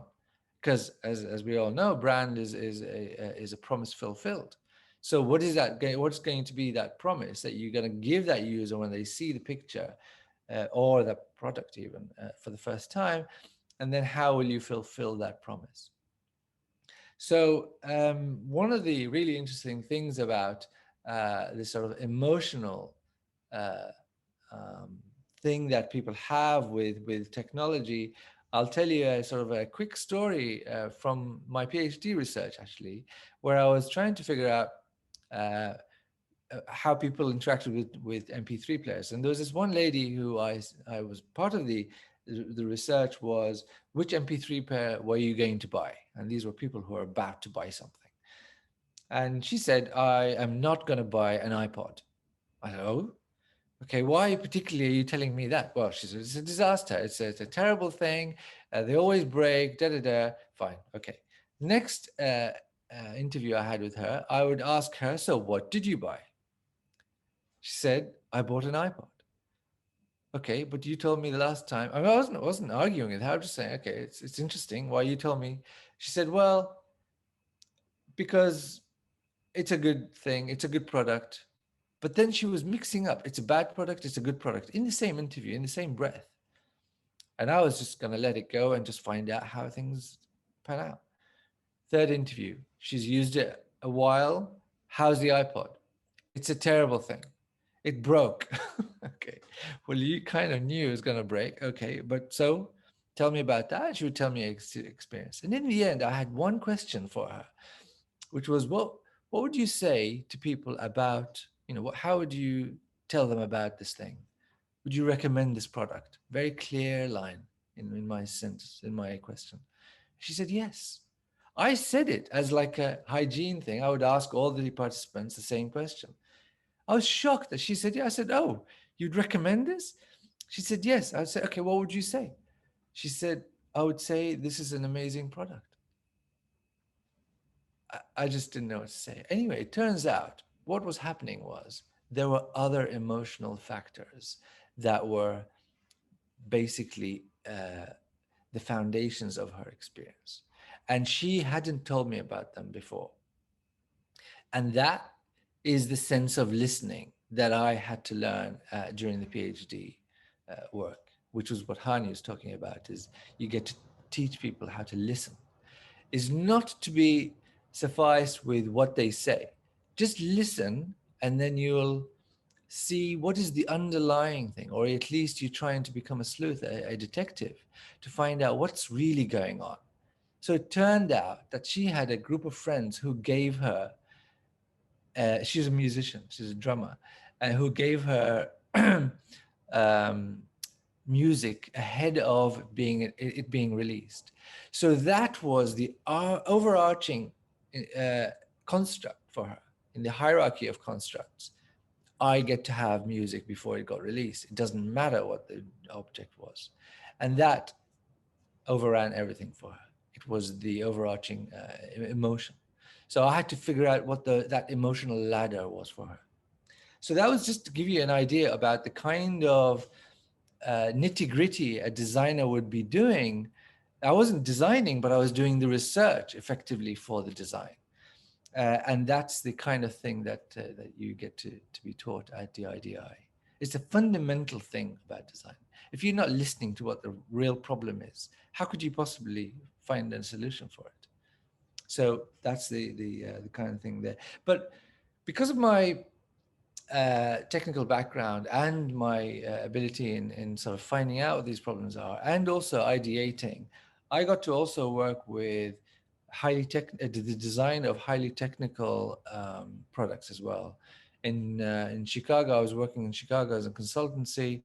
Because as we all know, brand is a promise fulfilled. So what is that? What's going to be that promise that you're going to give that user when they see the picture or the product even for the first time? And then how will you fulfill that promise? So one of the really interesting things about this sort of emotional uh, um, thing that people have with technology. I'll tell you a sort of a quick story from my PhD research, actually, where I was trying to figure out uh, how people interacted with MP3 players. And there was this one lady who I was part of the research was, which MP3 player were you going to buy? And these were people who are about to buy something. And she said, I am not going to buy an iPod. I said, oh, okay, why particularly are you telling me that? Well, she said, it's a disaster. It's a terrible thing. They always break, da da da. Fine, okay. Next interview I had with her, I would ask her, so what did you buy? She said, I bought an iPod. Okay, but you told me the last time. I mean, I wasn't arguing with her. I was just saying, okay, it's interesting why you told me. She said, well, because it's a good thing, it's a good product. But then she was mixing up, it's a bad product, it's a good product in the same interview, in the same breath. And I was just going to let it go and just find out how things pan out. Third interview, she's used it a while. How's the iPod? It's a terrible thing. It broke. Okay. Well, you kind of knew it was going to break. Okay. But so tell me about that. She would tell me experience. And in the end, I had one question for her, which was, what would you say to people about, how would you tell them about this thing? Would you recommend this product? Very clear line in my sentence, in my question. She said, yes. I said it as like a hygiene thing. I would ask all the participants the same question. I was shocked that she said, yeah. I said, oh, you'd recommend this? She said, yes. I said, okay, what would you say? She said, I would say this is an amazing product. I just didn't know what to say. Anyway, it turns out what was happening was there were other emotional factors that were basically the foundations of her experience. And she hadn't told me about them before. And that is the sense of listening that I had to learn during the PhD work, which was what Hani was talking about, is you get to teach people how to listen, is not to be sufficed with what they say. Just listen, and then you'll see what is the underlying thing, or at least you're trying to become a sleuth, a detective, to find out what's really going on. So it turned out that she had a group of friends who gave her, she's a musician, she's a drummer, and who gave her um, music ahead of it being released. So that was the overarching construct for her in the hierarchy of constructs. I get to have music before it got released. It doesn't matter what the object was. And that overran everything for her. It was the overarching emotion. So I had to figure out what that emotional ladder was for her. So that was just to give you an idea about the kind of nitty gritty a designer would be doing. I wasn't designing, but I was doing the research effectively for the design. And that's the kind of thing that you get to be taught at DIDI. It's a fundamental thing about design. If you're not listening to what the real problem is, how could you possibly find a solution for it? So that's the kind of thing there. But because of my technical background and my ability in sort of finding out what these problems are, and also ideating, I got to also work with the design of highly technical products as well. In Chicago, I was working in Chicago as a consultancy,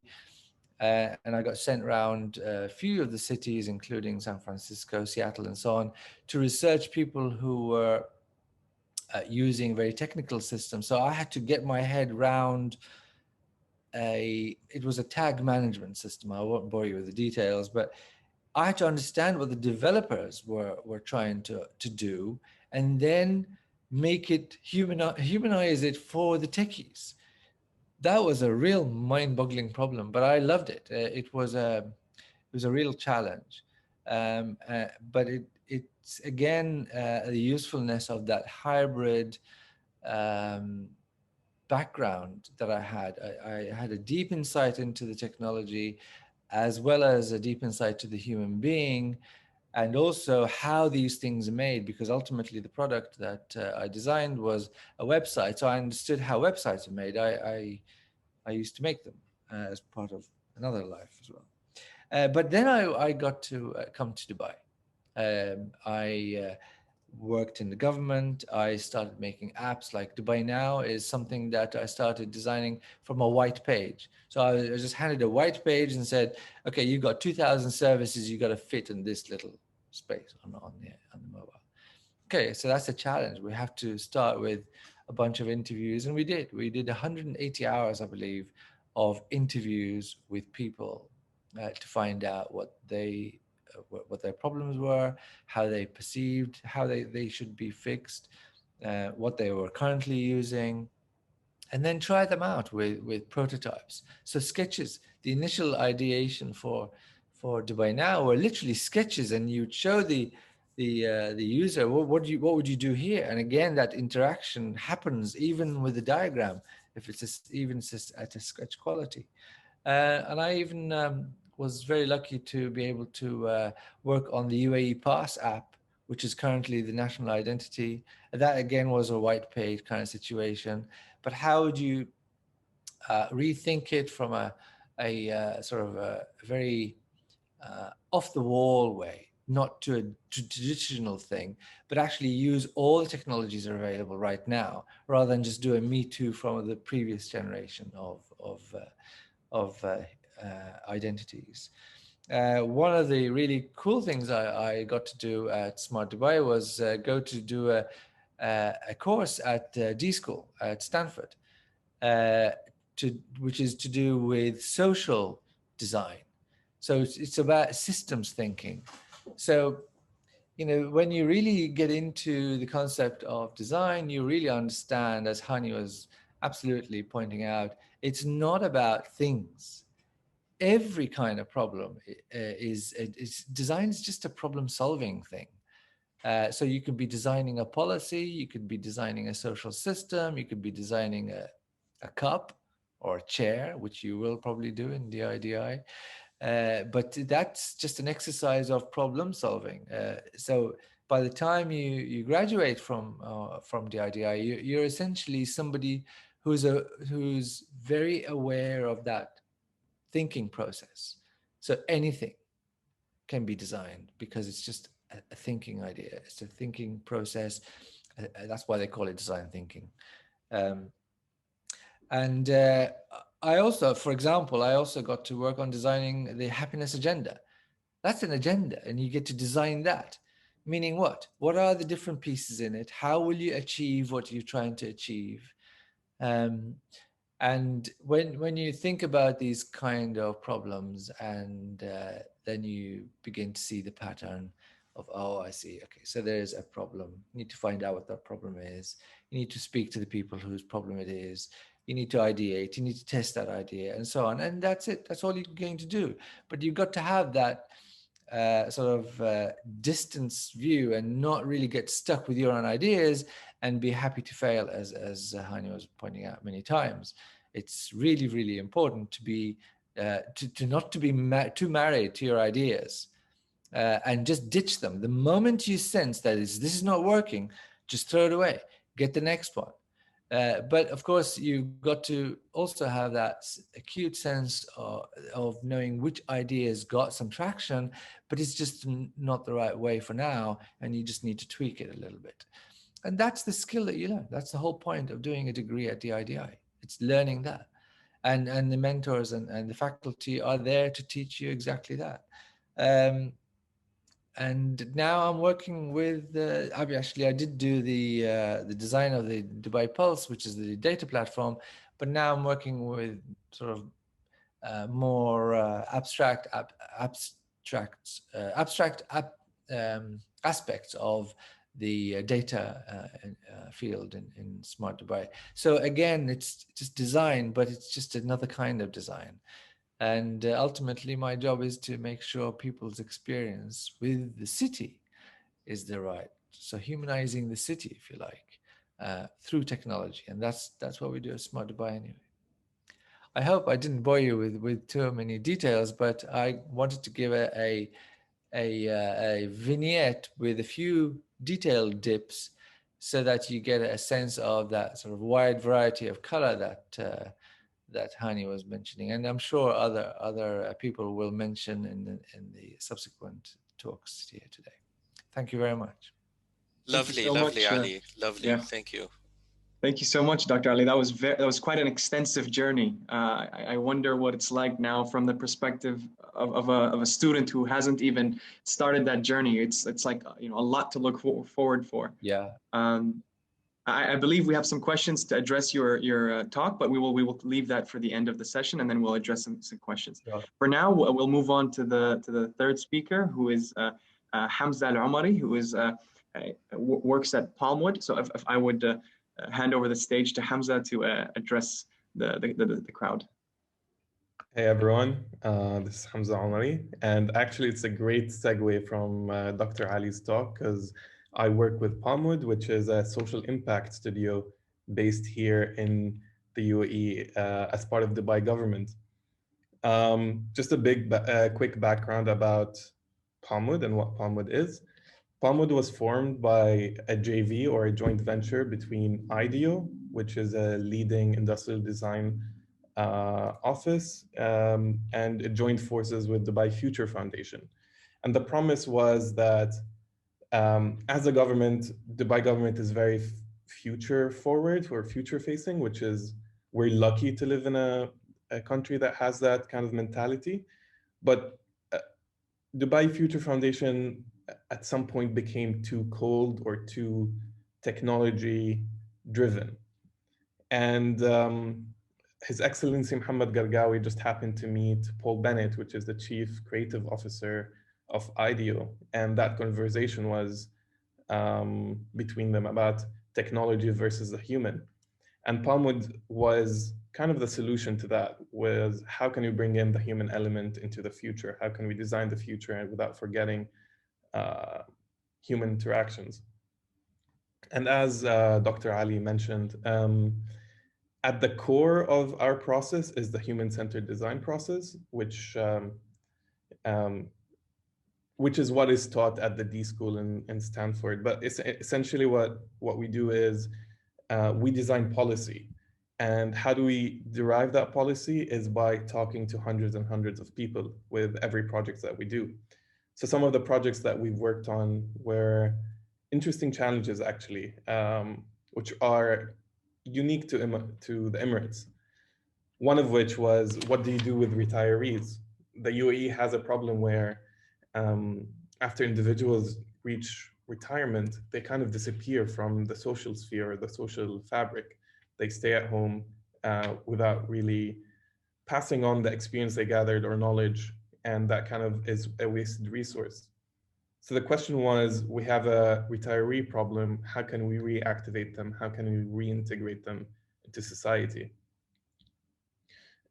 and I got sent around a few of the cities, including San Francisco, Seattle, and so on, to research people who were using very technical systems. So I had to get my head around it was a tag management system. I won't bore you with the details, but I had to understand what the developers were trying to do, and then make it humanize it for the techies. That was a real mind-boggling problem, but I loved it. It was a real challenge, but it's again the usefulness of that hybrid um, background that I had. I had a deep insight into the technology, as well as a deep insight to the human being, and also how these things are made, because ultimately the product that I designed was a website. So I understood how websites are made. I used to make them as part of another life as well. But then I got to come to Dubai. I worked in the government. I started making apps. Like Dubai Now is something that I started designing from a white page. So I just handed a white page and said, okay, you got 2,000 services you got to fit in this little space on the mobile. Okay, so that's a challenge. We have to start with a bunch of interviews, and we did. We did 180 hours, I believe, of interviews with people to find out what their problems were, how they perceived, how they should be fixed, what they were currently using, and then try them out with prototypes. So sketches, the initial ideation for Dubai Now were literally sketches, and you'd show the user what would you do here, and again that interaction happens even with the diagram if it's even at a sketch quality. And I even was very lucky to be able to work on the UAE Pass app, which is currently the national identity. That again was a white page kind of situation. But how would you rethink it from a sort of a very off the wall way, not to a traditional thing, but actually use all the technologies that are available right now, rather than just do a Me Too from the previous generation of identities. One of the really cool things I got to do at Smart Dubai was go to do a course at D School at Stanford, uh, which is to do with social design. So it's about systems thinking. So, when you really get into the concept of design, you really understand, as Hani was absolutely pointing out, it's not about things. Every kind of problem is design is just a problem solving thing. So you could be designing a policy, you could be designing a social system, you could be designing a cup or a chair, which you will probably do in DIDI. But that's just an exercise of problem solving. So by the time you graduate from DIDI, you're essentially somebody who's very aware of that thinking process. So anything can be designed because it's just a thinking idea. It's a thinking process. That's why they call it design thinking. Um, and I also, for example, I also got to work on designing the happiness agenda. That's an agenda, and you get to design that. Meaning what? What are the different pieces in it? How will you achieve what you're trying to achieve? Um, and when you think about these kind of problems, and then you begin to see the pattern of, oh, I see, okay, so there's a problem. You need to find out what that problem is. You need to speak to the people whose problem it is. You need to ideate. You need to test that idea, and so on. And that's it. That's all you're going to do. But you've got to have that sort of distance view and not really get stuck with your own ideas and be happy to fail, as Hani was pointing out many times. It's really, really important to be to not to be too married to your ideas and just ditch them the moment you sense that this is not working. Just throw it away. Get the next one. But of course, you've got to also have that acute sense of knowing which ideas got some traction, but it's just not the right way for now, and you just need to tweak it a little bit. And that's the skill that you learn. That's the whole point of doing a degree at the IDI. It's learning that. And the mentors and the faculty are there to teach you exactly that. And now I'm working with I did do the design of the Dubai Pulse, which is the data platform, but now I'm working with sort of more abstract aspects of the data field in Smart Dubai. So again, it's just design, but it's just another kind of design. And ultimately, my job is to make sure people's experience with the city is the right. So humanizing the city, if you like, through technology, and that's what we do at Smart Dubai anyway. I hope I didn't bore you with too many details, but I wanted to give a a vignette with a few detailed dips so that you get a sense of that sort of wide variety of color that Hani was mentioning, and I'm sure other people will mention in the subsequent talks here today. Thank you very much. Thank you Lovely, so lovely, much. Ali. Lovely. Yeah. Thank you. Thank you so much, Dr. Ali. That was quite an extensive journey. I wonder what it's like now from the perspective of a student who hasn't even started that journey. It's like, you know, a lot to look forward for. Yeah. I believe we have some questions to address your talk, but we will leave that for the end of the session, and then we'll address some questions. Sure. For now, we'll move on to the third speaker, who is Hamza Al-Umari, who is works at Palmwood. So if I would hand over the stage to Hamza to address the crowd. Hey everyone, this is Hamza Omari, and actually it's a great segue from Dr. Ali's talk because I work with Palmwood, which is a social impact studio based here in the UAE as part of the Dubai government. Just a quick background about Palmwood and what Palmwood is. Palmwood was formed by a JV or a joint venture between IDEO, which is a leading industrial design office, and it joined forces with Dubai Future Foundation. And the promise was that as a government, Dubai government is very future forward or future facing, which is we're lucky to live in a country that has that kind of mentality. But Dubai Future Foundation at some point became too cold or too technology driven. And His Excellency Mohammed Gargawi just happened to meet Paul Bennett, which is the Chief Creative Officer of IDEO. And that conversation was between them about technology versus the human. And Palmwood was kind of the solution to that, was how can we bring in the human element into the future? How can we design the future and without forgetting human interactions? And as Dr. Ali mentioned, at the core of our process is the human-centered design process, which is what is taught at the D School in Stanford. But it's essentially what we do is we design policy. And how do we derive that policy is by talking to hundreds and hundreds of people with every project that we do. So some of the projects that we've worked on were interesting challenges, actually, which are unique to the Emirates. One of which was, what do you do with retirees? The UAE has a problem where after individuals reach retirement, they kind of disappear from the social sphere or the social fabric. They stay at home without really passing on the experience they gathered or knowledge, and that kind of is a wasted resource. So the question was, we have a retiree problem. How can we reactivate them? How can we reintegrate them into society?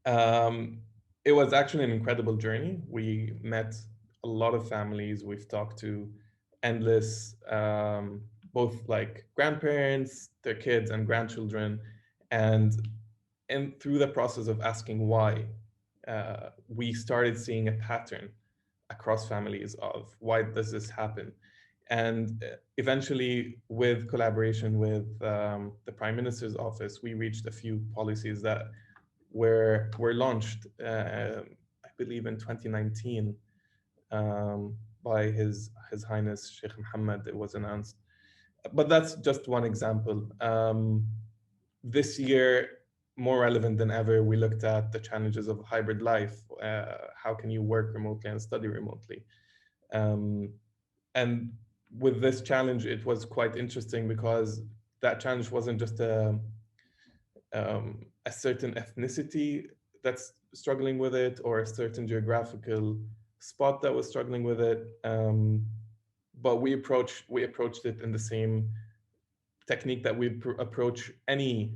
It was actually an incredible journey. We met a lot of families. We've talked to endless, both like grandparents, their kids and grandchildren. And through the process of asking why, we started seeing a pattern across families of why does this happen? And eventually, with collaboration with the Prime Minister's office, we reached a few policies that were launched, I believe in 2019, by His Highness Sheikh Mohammed. It was announced. But that's just one example. This year, more relevant than ever, we looked at the challenges of hybrid life. How can you work remotely and study remotely? And with this challenge, it was quite interesting because that challenge wasn't just a certain ethnicity that's struggling with it or a certain geographical spot that was struggling with it. But we approached it in the same technique that we approach any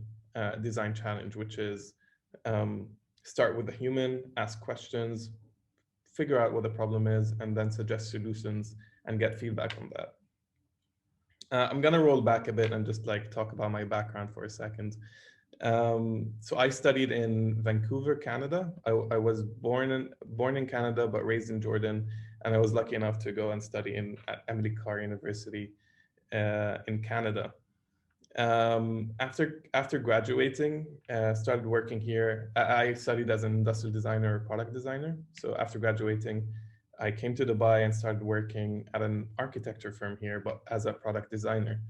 design challenge, which is start with the human, ask questions, figure out what the problem is, and then suggest solutions and get feedback on that. I'm gonna roll back a bit and just like talk about my background for a second. So I studied in Vancouver, Canada. I was born in Canada, but raised in Jordan. And I was lucky enough to go and study at Emily Carr University in Canada. After graduating, started working here. I studied as an industrial designer or product designer. So after graduating, I came to Dubai and started working at an architecture firm here, but as a product designer.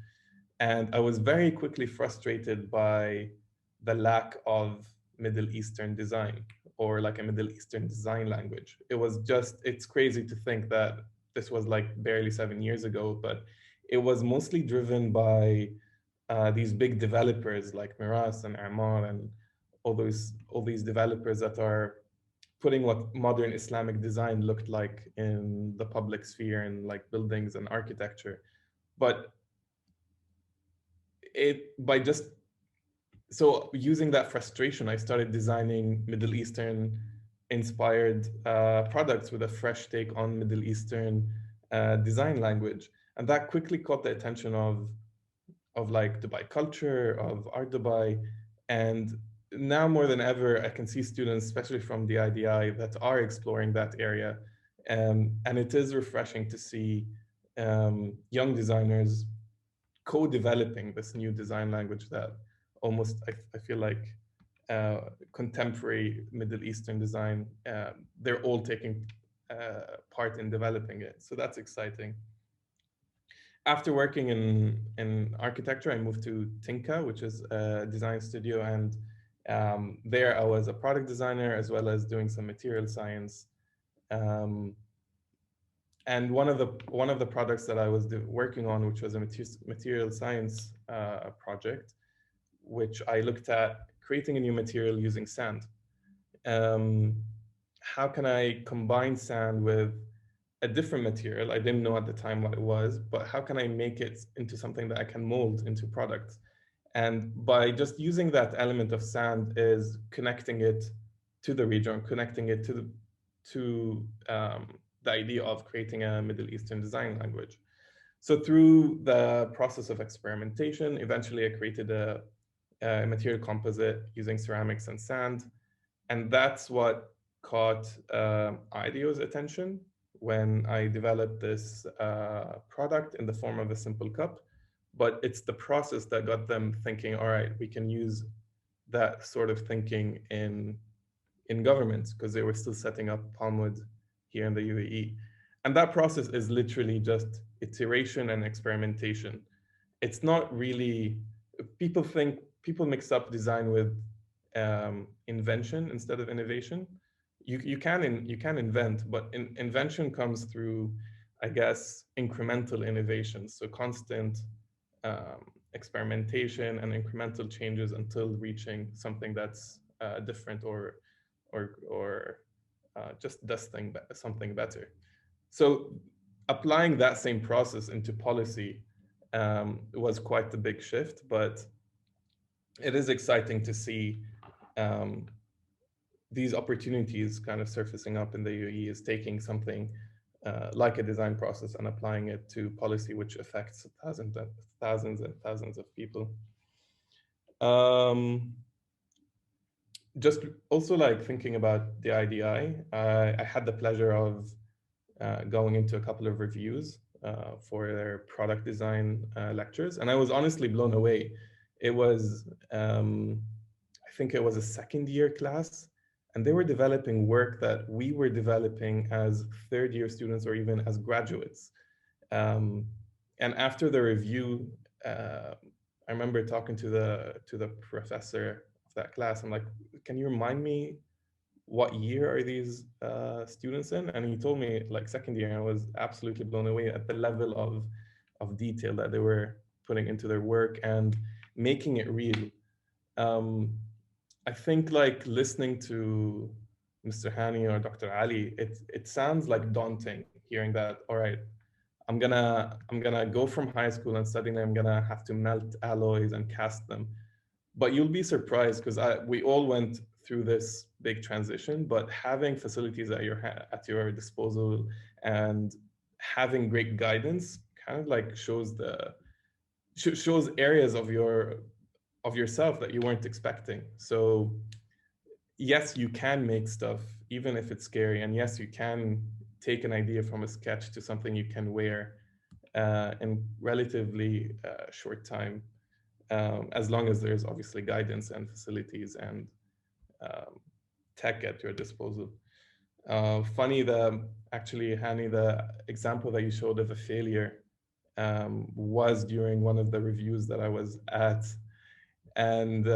And I was very quickly frustrated by the lack of Middle Eastern design, or like a Middle Eastern design language. It's crazy to think that this was like barely 7 years ago, but it was mostly driven by these big developers like Miras and Amar and all these developers that are putting what modern Islamic design looked like in the public sphere and like buildings and architecture. But by just so using that frustration, I started designing Middle Eastern inspired products with a fresh take on Middle Eastern design language. And that quickly caught the attention of like Dubai culture, of Art Dubai. And now more than ever, I can see students, especially from the DIDI, that are exploring that area. And it is refreshing to see young designers co-developing this new design language that almost, I feel like contemporary Middle Eastern design, they're all taking part in developing it. So that's exciting. After working in architecture, I moved to Tinka, which is a design studio. And there I was a product designer as well as doing some material science. And one of the products that I was working on, which was a material science project, which I looked at creating a new material using sand. How can I combine sand with a different material? I didn't know at the time what it was, but how can I make it into something that I can mold into products? And by just using that element of sand is connecting it to the region, connecting it to the idea of creating a Middle Eastern design language. So through the process of experimentation, eventually I created a material composite using ceramics and sand. And that's what caught IDEO's attention when I developed this product in the form of a simple cup. But it's the process that got them thinking, all right, we can use that sort of thinking in government, because they were still setting up Palmwood here in the UAE. And that process is literally just iteration and experimentation. It's not really, people mix up design with invention instead of innovation. You can invent, but invention comes through, I guess, incremental innovation. So constant experimentation and incremental changes until reaching something that's different or just does something better. So applying that same process into policy was quite the big shift, but it is exciting to see these opportunities kind of surfacing up in the UAE, is taking something like a design process and applying it to policy, which affects thousands and thousands of people. Just also like thinking about the IDI, I had the pleasure of going into a couple of reviews for their product design lectures, and I was honestly blown away. It was, I think it was a second year class, and they were developing work that we were developing as third year students or even as graduates. And after the review, I remember talking to the professor of that class. I'm like, can you remind me what year are these students in? And he told me like second year, and I was absolutely blown away at the level of detail that they were putting into their work and making it real. I think like listening to Mr. Hani or Dr. Ali, it sounds like daunting hearing that, all right, I'm gonna go from high school and studying, I'm gonna have to melt alloys and cast them. But you'll be surprised, because we all went through this big transition, but having facilities at your disposal and having great guidance kind of like shows areas of your of yourself that you weren't expecting. So yes, you can make stuff, even if it's scary. And yes, you can take an idea from a sketch to something you can wear in relatively short time, as long as there's obviously guidance and facilities and tech at your disposal. Funny, actually, Hani, the example that you showed of a failure was during one of the reviews that I was at. And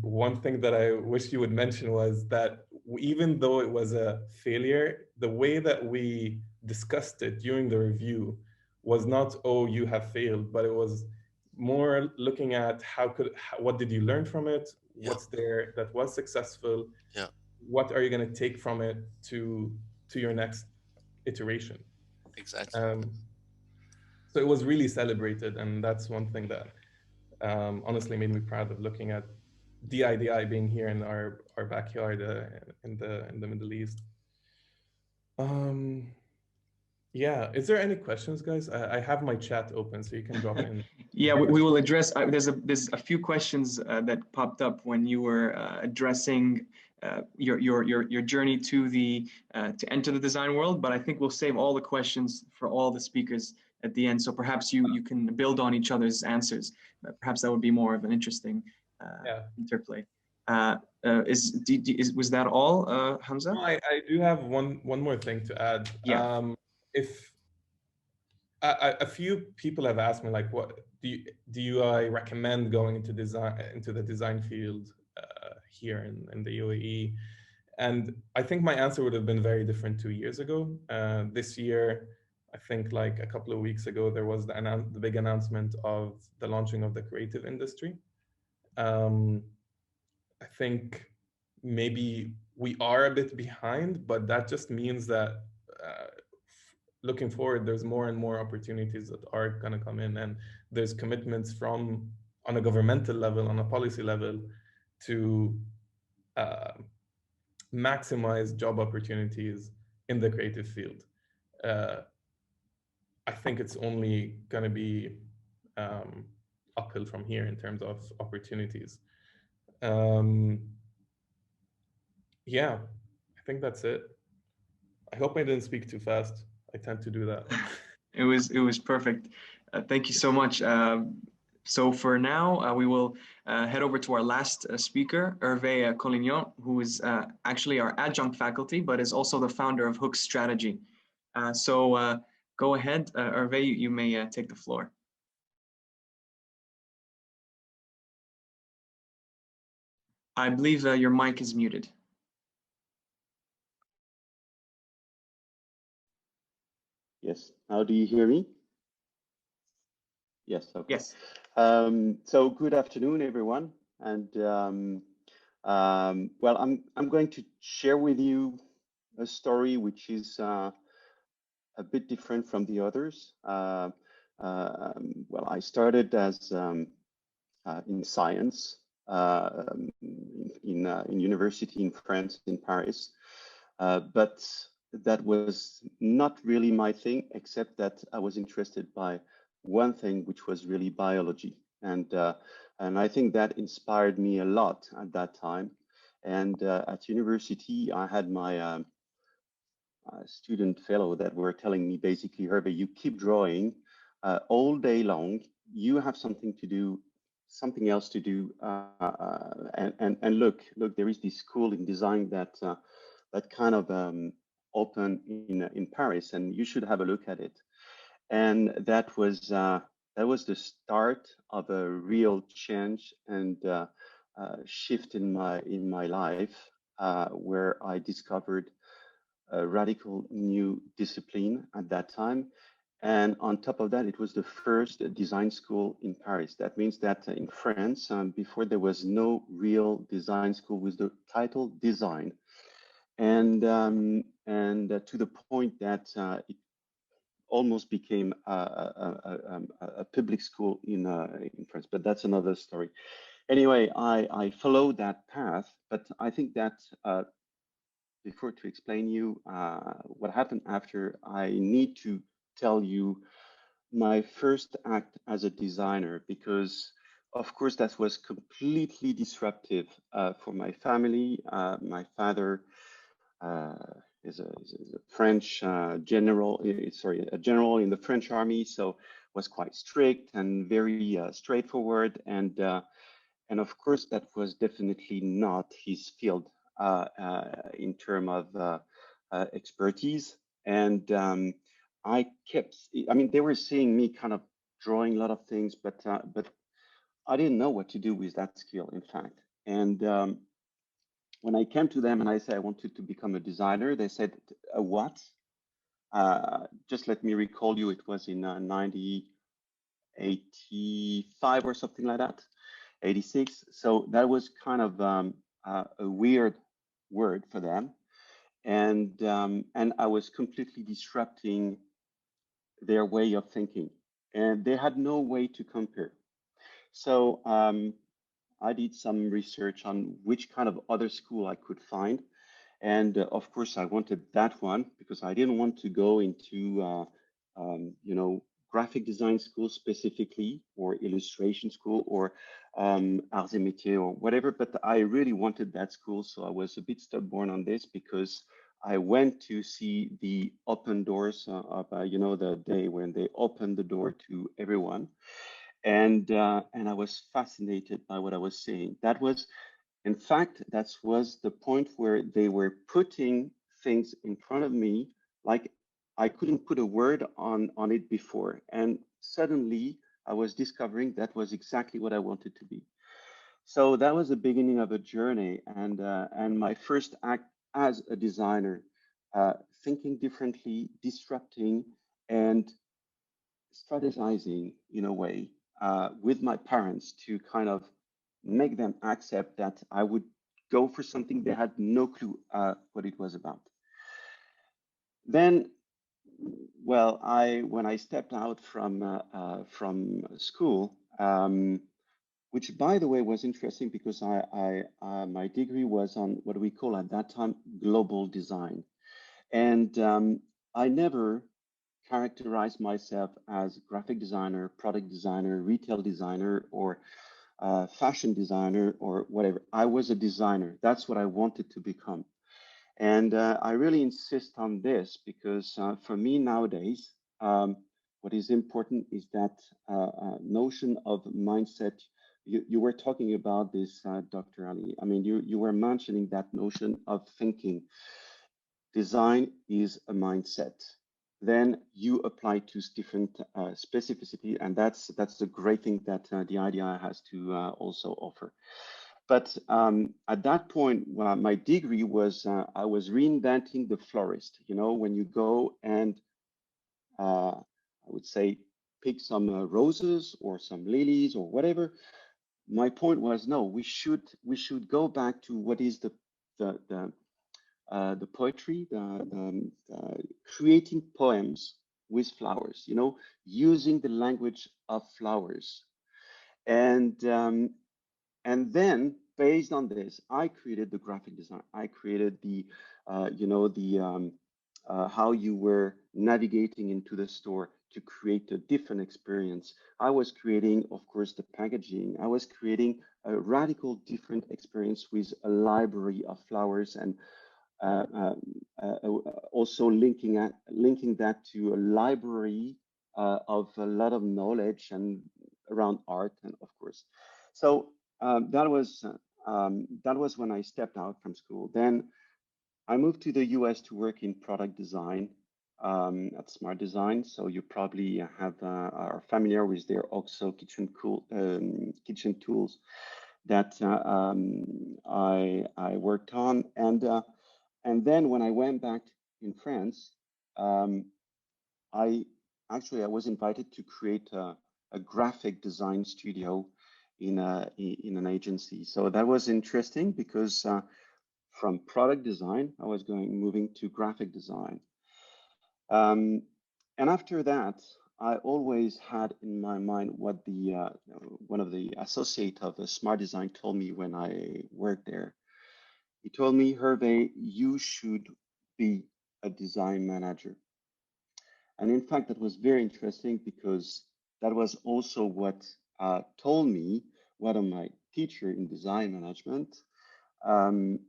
one thing that I wish you would mention was that even though it was a failure, the way that we discussed it during the review was not, oh, you have failed, but it was more looking at what did you learn from it? Yeah. What's there that was successful? Yeah. What are you going to take from it to your next iteration? Exactly. So it was really celebrated, and that's one thing that honestly made me proud of looking at DIDI being here in our backyard in the Middle East. Yeah, is there any questions, guys? I have my chat open, so you can drop in. Yeah, we will address. There's a few questions that popped up when you were addressing your journey to enter the design world. But I think we'll save all the questions for all the speakers at the end. So perhaps you can build on each other's answers. Perhaps that would be more of an interesting interplay. Was that all, Hamza? No, I do have one more thing to add. Yeah. If a few people have asked me, like, what do I recommend going into the design field here in the UAE? And I think my answer would have been very different 2 years ago. This year, I think like a couple of weeks ago, there was the big announcement of the launching of the creative industry. I think maybe we are a bit behind, but that just means that looking forward, there's more and more opportunities that are going to come in, and there's commitments on a governmental level, on a policy level, to maximize job opportunities in the creative field. I think it's only going to be uphill from here in terms of opportunities. Yeah, I think that's it. I hope I didn't speak too fast. I tend to do that. It was perfect. Thank you so much. So for now, we will head over to our last speaker, Hervé Collignon, who is actually our adjunct faculty, but is also the founder of Hook Strategy. So go ahead, Hervé, you may take the floor. I believe your mic is muted. Yes. How do you hear me? Yes. Okay. Yes. So good afternoon, everyone. And well, I'm going to share with you a story which is a bit different from the others. Well, I started as in science in university in France, in Paris, but that was not really my thing, except that I was interested by one thing, which was really biology. And I think that inspired me a lot at that time. And at university, I had my student fellow that were telling me basically, Hervé, you keep drawing all day long. You have something to do, something else to do. And look, there is this school in design that kind of open in Paris, and you should have a look at it. And that was the start of a real change and shift in my life, where I discovered a radical new discipline at that time. And on top of that, it was the first design school in Paris. That means that in France, before there was no real design school with the title design. And to the point that it almost became a public school in France, but that's another story. Anyway, I followed that path, but I think that before to explain you what happened after, I need to tell you my first act as a designer, because Of course, that was completely disruptive for my family. My father is a French general, sorry, a general in the French army, so was quite strict and very straightforward. And of course, that was definitely not his field in terms of expertise. And I mean, they were seeing me kind of drawing a lot of things, but I didn't know what to do with that skill, in fact. And when I came to them and I said I wanted to become a designer, they said, "A what?" Just let me recall you, it was in 1985 or something like that, 86. So that was kind of a weird word for them. And I was completely disrupting their way of thinking. And they had no way to compare. So I did some research on which kind of other school I could find. And of course, I wanted that one because I didn't want to go into, you know, graphic design school specifically, or illustration school, or arts et métiers, or whatever. But I really wanted that school, so I was a bit stubborn on this because I went to see the open doors of, you know, the day when they opened the door to everyone, and I was fascinated by what I was seeing. That was, in fact, that was the point where they were putting things in front of me, like I couldn't put a word on it before. And suddenly I was discovering that was exactly what I wanted to be. So that was the beginning of a journey, and my first act as a designer, thinking differently, disrupting, and strategizing in a way with my parents to kind of make them accept that I would go for something they had no clue what it was about. Then, well, when I stepped out from school, which by the way was interesting because my degree was on what we call at that time global design, and I never characterized myself as graphic designer, product designer, retail designer, or fashion designer, or whatever. I was a designer. That's what I wanted to become. And I really insist on this because for me nowadays, what is important is that notion of mindset. You were talking about this, Dr. Ali. I mean, you were mentioning that notion of thinking. Design is a mindset. Then you apply to different specificity, and that's the great thing that the IDI has to also offer. But at that point, my degree was I was reinventing the florist. You know, when you go and I would say pick some roses or some lilies or whatever. My point was no, we should go back to what is the poetry, creating poems with flowers. You know, using the language of flowers, and then based on this, I created the graphic design. I created the, you know, the how you were navigating into the store to create a different experience. I was creating, of course, the packaging. I was creating a radical different experience with a library of flowers, and uh, uh, also linking that to a library of a lot of knowledge and around art, and of course. So that was when I stepped out from school. Then I moved to the US to work in product design at Smart Design. So you probably are familiar with their OXO kitchen tools that I worked on. And then when I went back in France, I I was invited to create a graphic design studio in an agency. So that was interesting because from product design, I was moving to graphic design. Um, and after that, I always had in my mind what the one of the associate of the Smart Design told me when I worked there. He told me, Hervé, you should be a design manager. And in fact, that was very interesting because that was also what told me one of my teacher in design management. Um,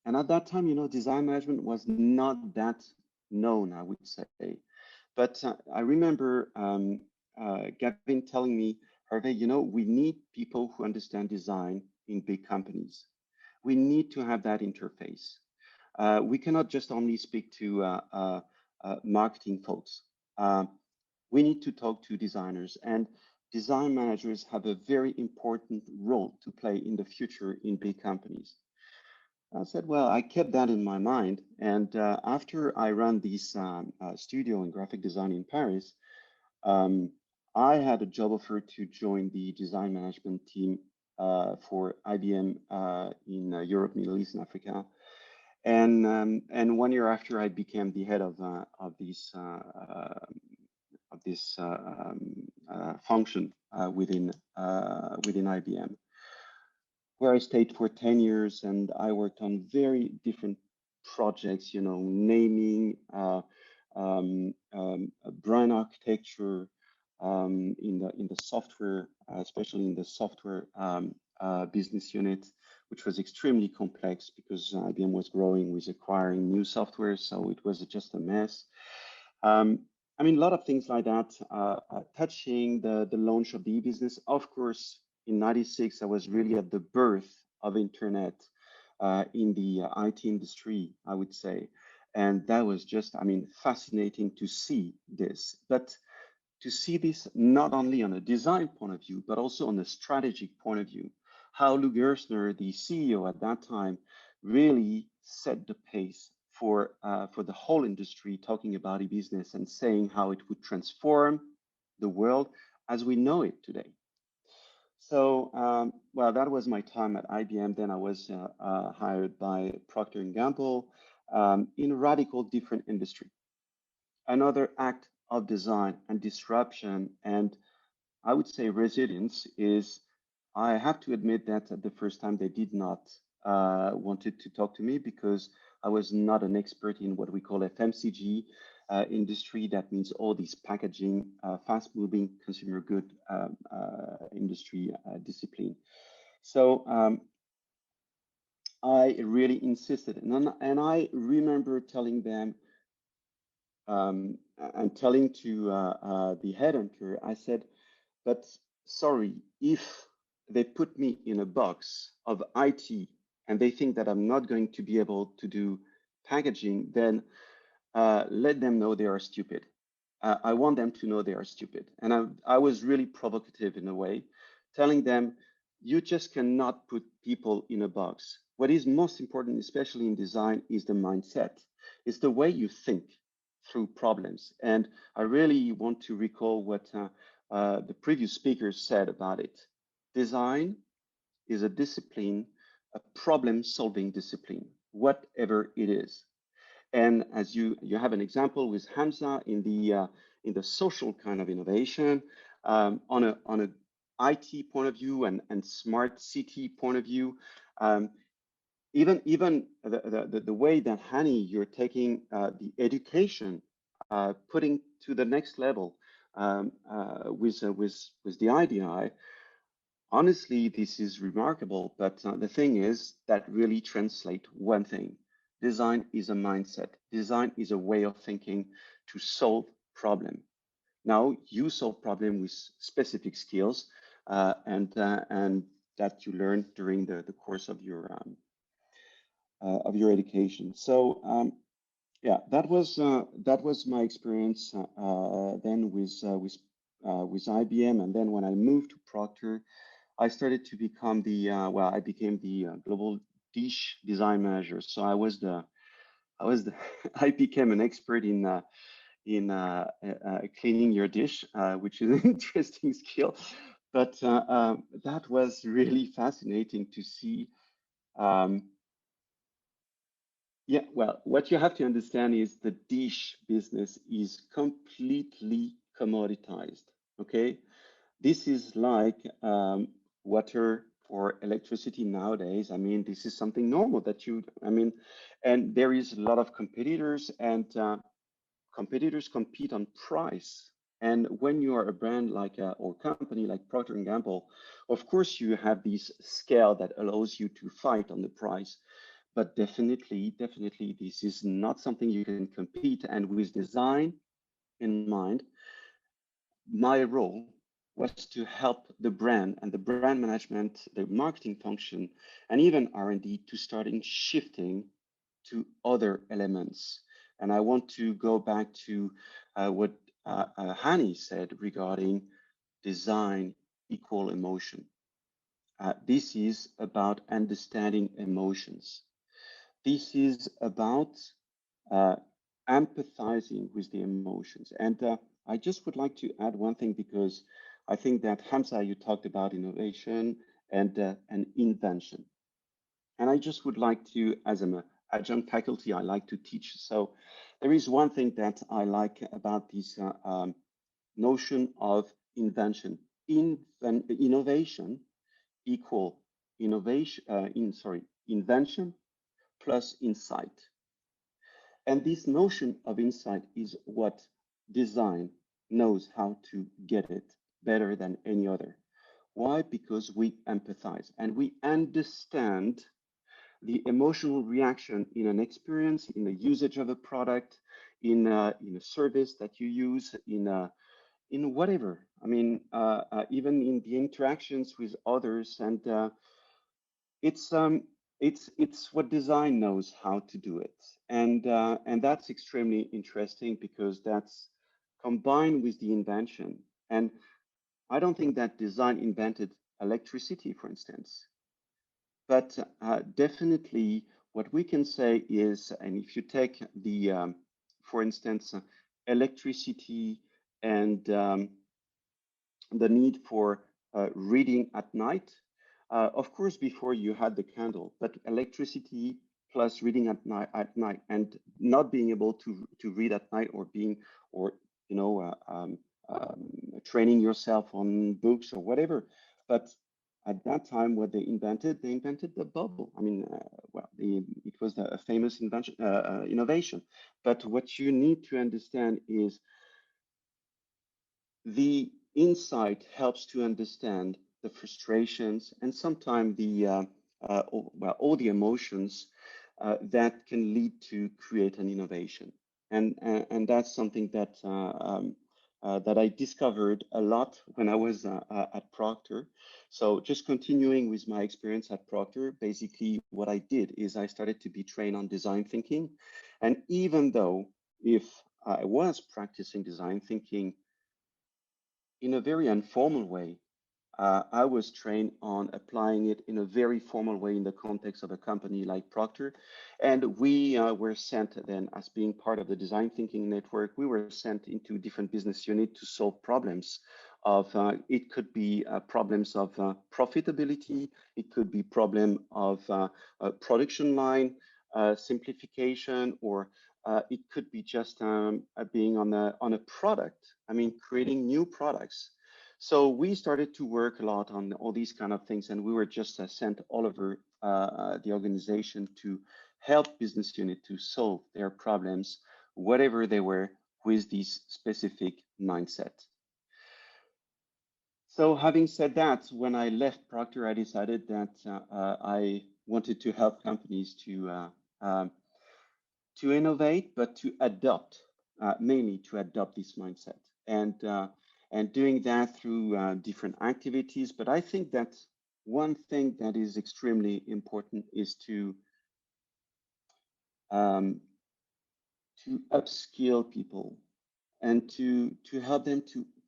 and at that time, design management was not that known, I would say. But I remember Gavin telling me, Hervé, we need people who understand design in big companies. We need to have that interface. We cannot just only speak to marketing folks. Uh, we need to talk to designers, and design managers have a very important role to play in the future in big companies. I said, well, I kept that in my mind. And after I ran this studio in graphic design in Paris, um, I had a job offer to join the design management team for IBM in Europe, Middle East, and Africa. And 1 year after, I became the head of this function within IBM, where I stayed for 10 years, and I worked on very different projects, naming, brand architecture, in the software, especially in the software business unit, which was extremely complex because IBM was growing, was acquiring new software, so it was just a mess. A lot of things like that, touching the launch of the e-business. Of course, in '96, I was really at the birth of internet in the IT industry, I would say. And that was just, fascinating to see this. But to see this not only on a design point of view, but also on a strategic point of view, how Lou Gerstner, the CEO at that time, really set the pace for the whole industry, talking about e-business and saying how it would transform the world as we know it today. So, well, that was my time at IBM. Then I was hired by Procter & Gamble in a radical different industry. Another act of design and disruption, and I would say resilience, is I have to admit that at the first time they did not wanted to talk to me because I was not an expert in what we call FMCG industry. That means all these packaging, fast-moving consumer good industry discipline. So I really insisted, and I remember telling them and telling to the headhunter, I said, but sorry, if they put me in a box of IT and they think that I'm not going to be able to do packaging, then let them know they are stupid. I want them to know they are stupid. And I was really provocative in a way, telling them, you just cannot put people in a box. What is most important, especially in design, is the mindset. It's the way you think through problems. And I really want to recall what the previous speakers said about it. Design is a discipline, a problem-solving discipline, whatever it is. And as you have an example with Hamza in the social kind of innovation, on a IT point of view and smart city point of view, even the way that Hani, you're taking the education, putting to the next level with the IDI. Honestly, this is remarkable. But the thing is that really translate one thing: design is a mindset. Design is a way of thinking to solve problem. Now you solve problem with specific skills and that you learn during the course of your education. So yeah, that was my experience then with IBM, and then when I moved to Procter, I started to become I became the global dish design manager. So I became an expert in cleaning your dish, which is an interesting skill. But that was really fascinating to see. Yeah, well, what you have to understand is the dish business is completely commoditized. Okay, this is like water or electricity nowadays. This is something normal that and there is a lot of competitors, and competitors compete on price And when you are a brand like or company like Procter & Gamble, of course you have this scale that allows you to fight on the price. But definitely, this is not something you can compete. And with design in mind, my role was to help the brand and the brand management, the marketing function, and even R&D to starting shifting to other elements. And I want to go back to what Hani said regarding design equal emotion. This is about understanding emotions. This is about uh, empathizing with the emotions. And I just would like to add one thing, because I think that Hamza, you talked about innovation and invention. And I just would like to, as an adjunct faculty, I like to teach. So there is one thing that I like about this notion of invention. Innovation equal invention plus insight. And this notion of insight is what design knows how to get it better than any other. Why? Because we empathize and we understand the emotional reaction in an experience, in the usage of a product, in a service that you use, in whatever. I mean, even in the interactions with others, and it's it's what design knows how to do it, and that's extremely interesting because that's combined with the invention. And I don't think that design invented electricity, for instance, but definitely what we can say is, and if you take the, for instance, electricity and the need for reading at night. Of course, before you had the candle, but electricity plus reading at night, and not being able to read at night, or being, or you know, training yourself on books or whatever. But at that time, what they invented the bubble. I mean, well, it was a famous invention, innovation. But what you need to understand is the insight helps to understand the frustrations and sometimes the all the emotions that can lead to create an innovation, and that's something that that I discovered a lot when I was at Procter. So just continuing with my experience at Procter, basically what I did is I started to be trained on design thinking, and even though if I was practicing design thinking in a very informal way, I was trained on applying it in a very formal way in the context of a company like Procter. And we were sent then, as being part of the design thinking network, we were sent into different business units to solve problems of, it could be problems of profitability, it could be problem of production line simplification, or it could be just being on a product. I mean, creating new products. So we started to work a lot on all these kind of things, and we were just sent all over the organization to help business unit to solve their problems, whatever they were, with this specific mindset. So having said that, when I left Procter, I decided that I wanted to help companies to innovate, but to adopt, mainly to adopt this mindset, and doing that through different activities. But I think that one thing that is extremely important is um, to upskill people and to help them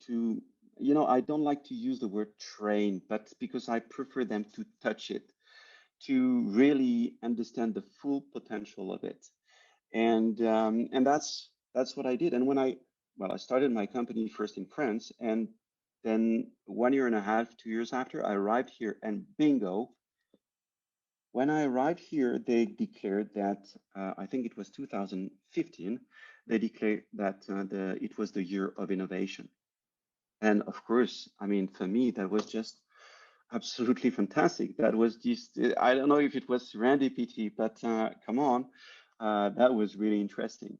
to you know, I don't like to use the word train, but because I prefer them to touch it, to really understand the full potential of it. And that's what I did. And when I started my company first in France, and then 1 year and a half, 2 years after, I arrived here, and bingo, when I arrived here, they declared that I think it was 2015. They declared that it was the year of innovation. And of course, I mean, for me, that was just absolutely fantastic. That was just, I don't know if it was serendipity, but come on, that was really interesting.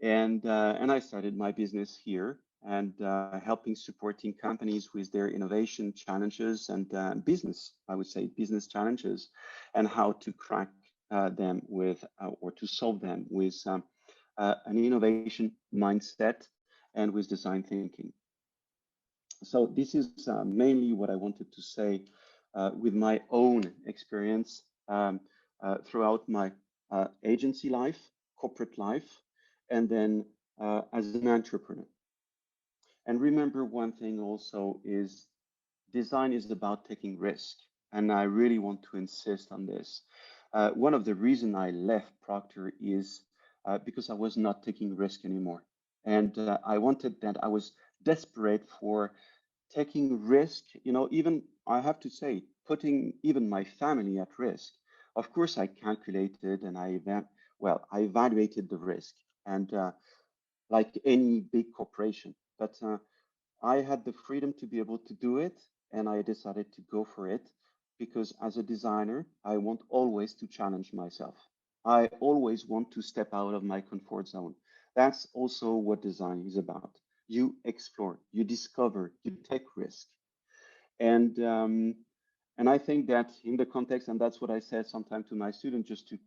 And I started my business here. and helping supporting companies with their innovation challenges and business, I would say business challenges, and how to crack them with or to solve them with an innovation mindset and with design thinking. So this is mainly what I wanted to say with my own experience throughout my agency life, corporate life, and then as an entrepreneur. And remember one thing also is design is about taking risk. And I really want to insist on this. One of the reasons I left Procter is because I was not taking risk anymore. And I wanted that I was desperate for taking risk, you know, even I have to say, putting even my family at risk. Of course, I calculated and I evaluated the risk and like any big corporation. But I had the freedom to be able to do it, and I decided to go for it because as a designer, I want always to challenge myself. I always want to step out of my comfort zone. That's also what design is about. You explore, you discover, you take risk, and um, and I think that in the context, and that's what I said sometime to my students, just to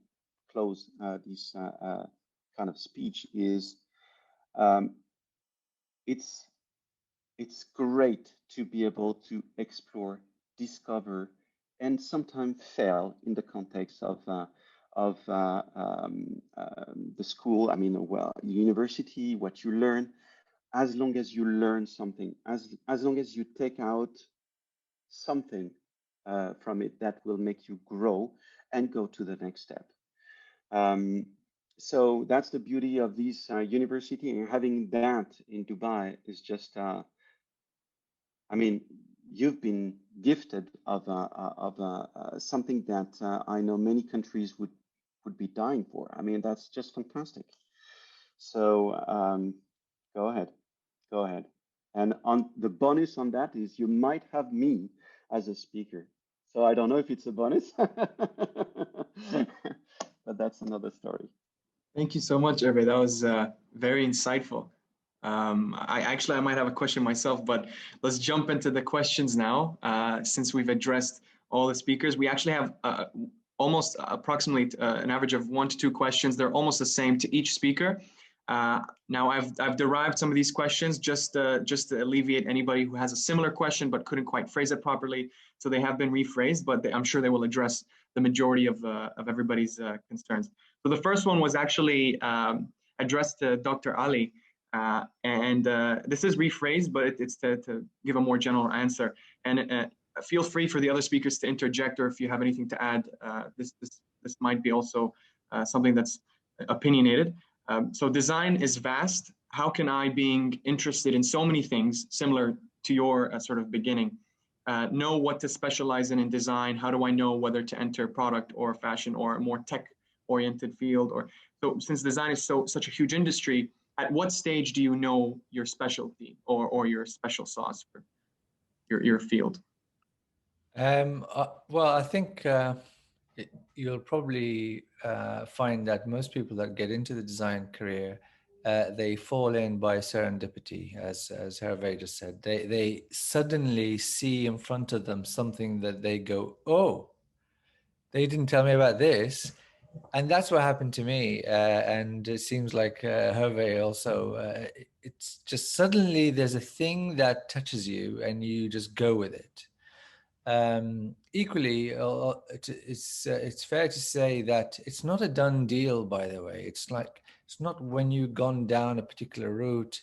close this kind of speech, is um, it's it's great to be able to explore, discover, and sometimes fail in the context of the school. I mean, well, university, what you learn. As long as you learn something, as long as you take out something from it that will make you grow and go to the next step. Um, so that's the beauty of this university, and having that in Dubai is just I mean, you've been gifted of something that I know many countries would be dying for. I mean, that's just fantastic. So go ahead, go ahead. And on the bonus on that is you might have me as a speaker. So I don't know if it's a bonus, but that's another story. Thank you so much, Hervé. That was very insightful. I might have a question myself, but let's jump into the questions now. Since we've addressed all the speakers, we actually have almost approximately an average of 1 to 2 questions. They're almost the same to each speaker. Now I've derived some of these questions just to alleviate anybody who has a similar question but couldn't quite phrase it properly. So they have been rephrased, but I'm sure they will address the majority of everybody's concerns. So the first one was actually addressed to Dr. Ali. This is rephrased, but it's to give a more general answer. And feel free for the other speakers to interject, or if you have anything to add, this might be also something that's opinionated. So design is vast. How can I, being interested in so many things, similar to your sort of beginning, know what to specialize in design? How do I know whether to enter product or fashion or a more tech-oriented field? Or so, since design is such a huge industry, at what stage do you know your specialty or your special sauce for your field? Well, I think you'll probably find that most people that get into the design career, they fall in by serendipity, as Hervé just said. They suddenly see in front of them something that they go, oh, they didn't tell me about this. And that's what happened to me. And it seems like Hervé also, it's just suddenly there's a thing that touches you and you just go with it. Equally, it's fair to say that it's not a done deal, by the way. It's not when you've gone down a particular route,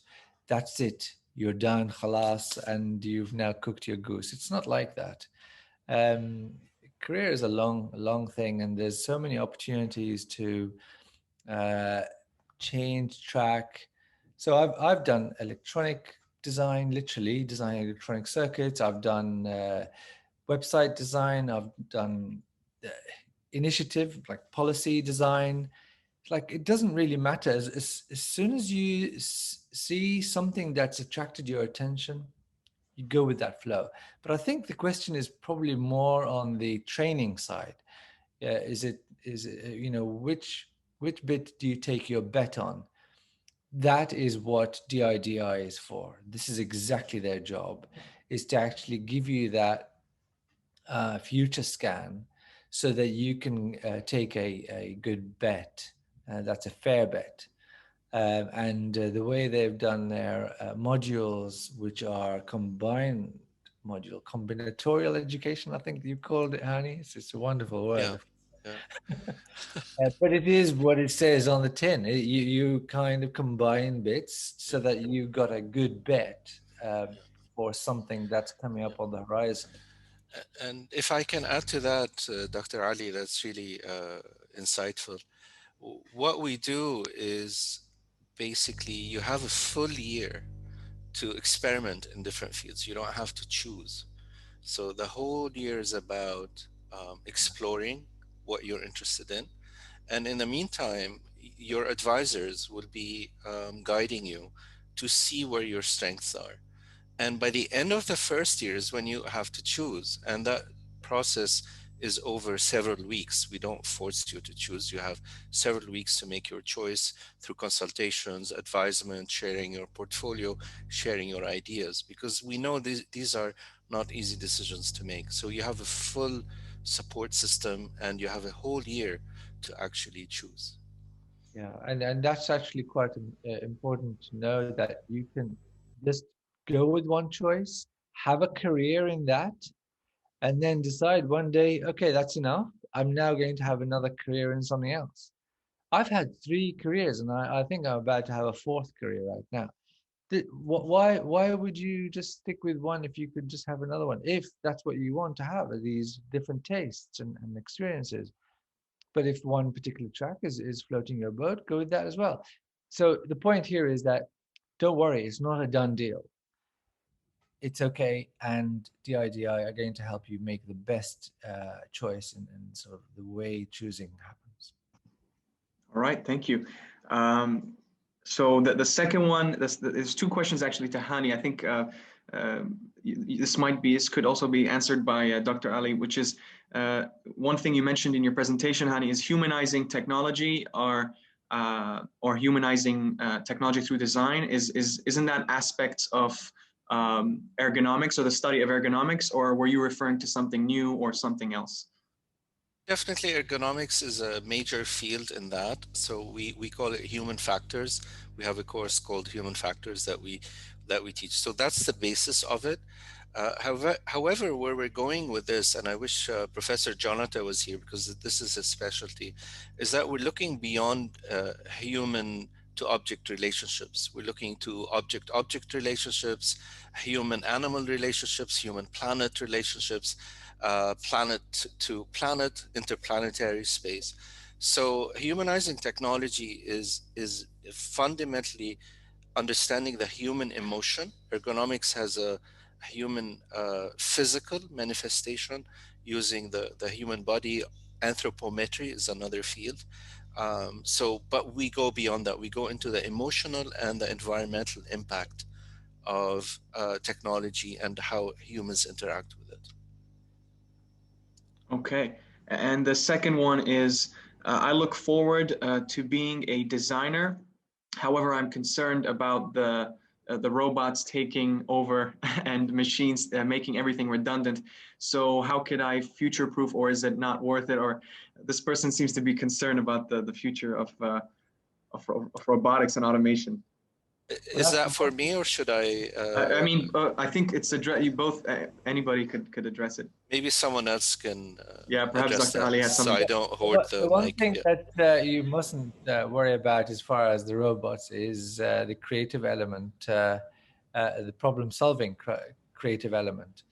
that's it. You're done, khalas, and you've now cooked your goose. It's not like that. Career is a long thing, and there's so many opportunities to change track. So I've done electronic design, literally designing electronic circuits. I've done website design. I've done initiative like policy design. Like, it doesn't really matter. As soon as you see something that's attracted your attention, you go with that flow. But I think the question is probably more on the training side. Is it which bit do you take your bet on? that is what DIDI is for. This is exactly their job, is to actually give you that future scan so that you can take a good bet. That's a fair bet. And the way they've done their modules, which are combined module, combinatorial education, I think you called it, Hani. It's a wonderful Yeah, word. yeah. But it is what it says on the tin. You kind of combine bits so that you got a good bet for something that's coming up on the horizon. And if I can add to that, Dr. Ali, that's really insightful. What we do is basically you have a full year to experiment in different fields. You don't have to choose. So the whole year is about exploring what you're interested in. And in the meantime, your advisors will be guiding you to see where your strengths are. And by the end of the first year is when you have to choose. And that process is over several weeks. We don't force you to choose. You have several weeks to make your choice through consultations, advisement, sharing your portfolio, sharing your ideas, because we know these are not easy decisions to make. So you have a full support system and you have a whole year to actually choose. Yeah, and that's actually quite important to know that you can just go with one choice, have a career in that, and then decide one day, okay, that's enough. I'm now going to have another career in something else. I've had 3 careers, and I think I'm about to have a 4th career right now. Why would you just stick with one if you could just have another one? If that's what you want to have, are these different tastes and experiences. But if one particular track is floating your boat, go with that as well. So the point here is that don't worry, it's not a done deal. It's okay, and DIDI are going to help you make the best choice and sort of the way choosing happens. All right, thank you. So the second one, there's 2 questions actually to Hani. I think this could also be answered by Dr. Ali, which is one thing you mentioned in your presentation, Hani, is humanizing technology or humanizing technology through design. Isn't that aspects of ergonomics or the study of ergonomics, or were you referring to something new or something else? Definitely, ergonomics is a major field in that. So we call it human factors. We have a course called Human Factors that we teach. So that's the basis of it. However, where we're going with this, and I wish Professor Jonathan was here because this is his specialty, is that we're looking beyond human to object relationships. We're looking to object-object relationships, human-animal relationships, human-planet relationships, planet to planet, interplanetary space. So humanizing technology is fundamentally understanding the human emotion. Ergonomics has a human physical manifestation using the human body. Anthropometry is another field. But we go beyond that. We go into the emotional and the environmental impact of technology and how humans interact with it. Okay, and the second one is I look forward to being a designer. However, I'm concerned about the robots taking over and machines making everything redundant. So how could I future-proof, or is it not worth it? Or this person seems to be concerned about the future of robotics and automation. Is that for me, or should I? I mean, I think it's you both. Anybody could address it. Maybe someone else can Yeah, perhaps address Dr. that, Ali has so something. I don't hoard The the one mic. thing Yeah. that you mustn't worry about as far as the robots is the creative element, the problem-solving creative element.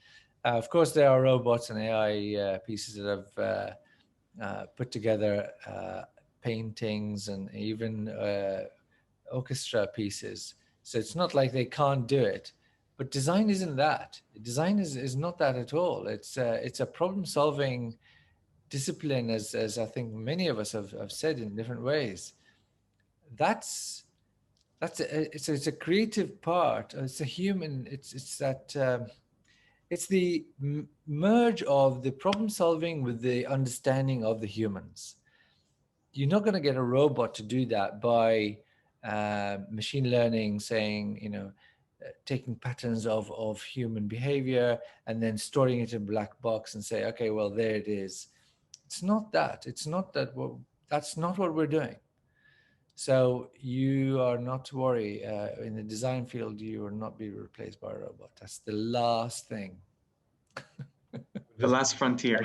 Of course, there are robots and AI pieces that have put together paintings and even orchestra pieces. So it's not like they can't do it. But design isn't that. Design is not that at all. It's a problem-solving discipline, as I think many of us have said in different ways. That's it's a creative part. It's a human. It's that it's the merge of the problem solving with the understanding of the humans. You're not going to get a robot to do that by machine learning saying, taking patterns of human behavior and then storing it in a black box and say, okay, well, there it is. It's not that. It's not that. Well, that's not what we're doing. So you are not to worry. In the design field, you will not be replaced by a robot. That's the last thing. The last frontier.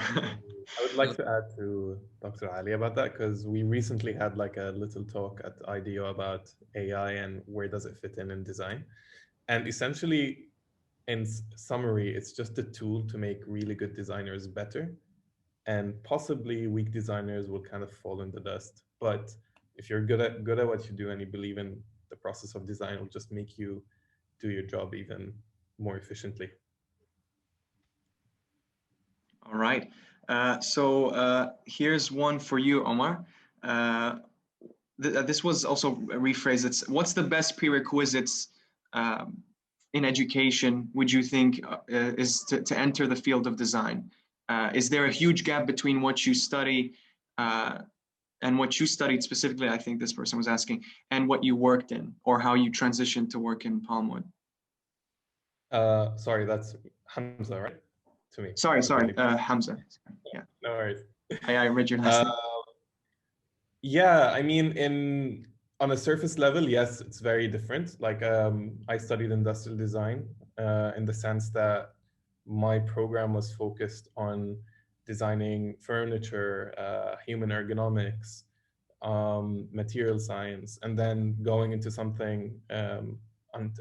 I would like to add to Dr. Ali about that, because we recently had like a little talk at IDEO about AI and where does it fit in design. And essentially, in summary, it's just a tool to make really good designers better. And possibly weak designers will kind of fall in the dust. But if you're good at what you do and you believe in the process of design, it'll just make you do your job even more efficiently. All right. So here's one for you, Omar. This was also rephrased. It's what's the best prerequisites in education would you think is to enter the field of design? Is there a huge gap between what you study and what you studied specifically, I think this person was asking, and what you worked in, or how you transitioned to work in Palmwood? Sorry, that's Hamza, right? To me. Sorry, Hamza. Yeah. No worries. I read your last name. Yeah, I mean, on a surface level, yes, it's very different. Like I studied industrial design in the sense that my program was focused on designing furniture, human ergonomics, material science, and then going into something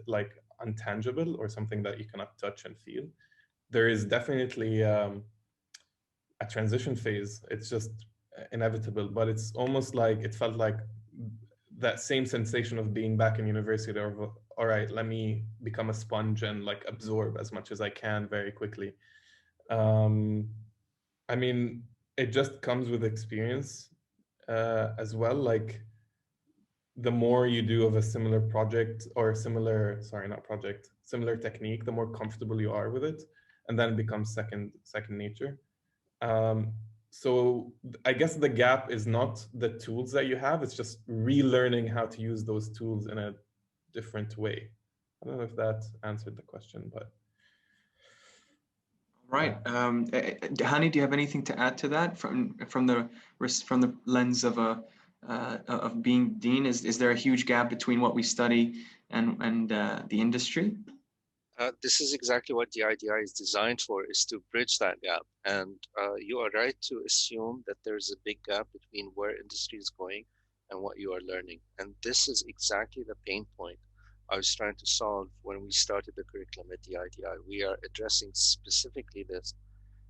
like untangible or something that you cannot touch and feel. There is definitely a transition phase. It's just inevitable, but it's almost like it felt like that same sensation of being back in university, or all right, let me become a sponge and like absorb as much as I can very quickly. I mean, it just comes with experience as well. Like the more you do of a similar project or similar technique, the more comfortable you are with it, and then it becomes second nature. So I guess the gap is not the tools that you have, it's just relearning how to use those tools in a different way. I don't know if that answered the question, but. Right. Hani, do you have anything to add to that from the lens of of being dean? Is there a huge gap between what we study and the industry? This is exactly what the DIDI is designed for, is to bridge that gap. And you are right to assume that there's a big gap between where industry is going and what you are learning. And this is exactly the pain point I was trying to solve when we started the curriculum at the DIDI. We are addressing specifically this.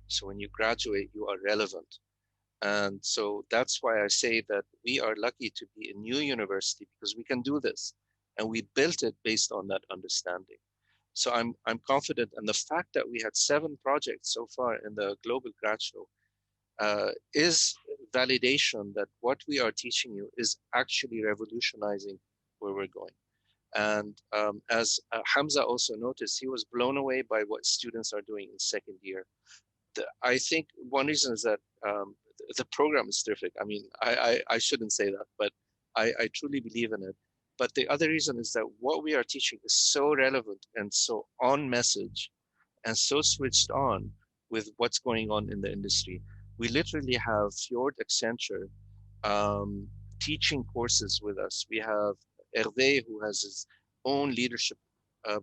So when you graduate, you are relevant. And so that's why I say that we are lucky to be a new university, because we can do this. And we built it based on that understanding. So I'm confident, and the fact that we had 7 projects so far in the Global Grout Show is validation that what we are teaching you is actually revolutionizing where we're going. And as Hamza also noticed, he was blown away by what students are doing in second year. I think one reason is that the program is terrific. I mean, I shouldn't say that, but I truly believe in it. But the other reason is that what we are teaching is so relevant and so on message and so switched on with what's going on in the industry. We literally have Fjord Accenture teaching courses with us. We have Hervé, who has his own leadership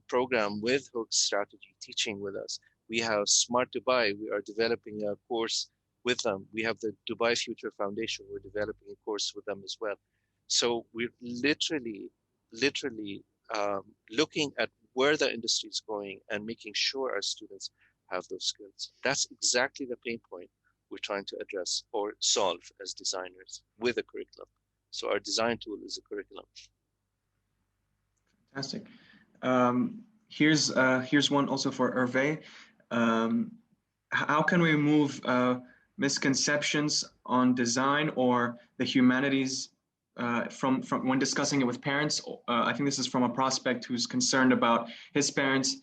program with Hook Strategy, teaching with us. We have Smart Dubai. We are developing a course with them. We have the Dubai Future Foundation. We're developing a course with them as well. So we're literally looking at where the industry is going and making sure our students have those skills. That's exactly the pain point we're trying to address or solve as designers with a curriculum. So our design tool is a curriculum. Fantastic. Here's one also for Hervé. How can we remove misconceptions on design or the humanities from when discussing it with parents? I think this is from a prospect who's concerned about his parents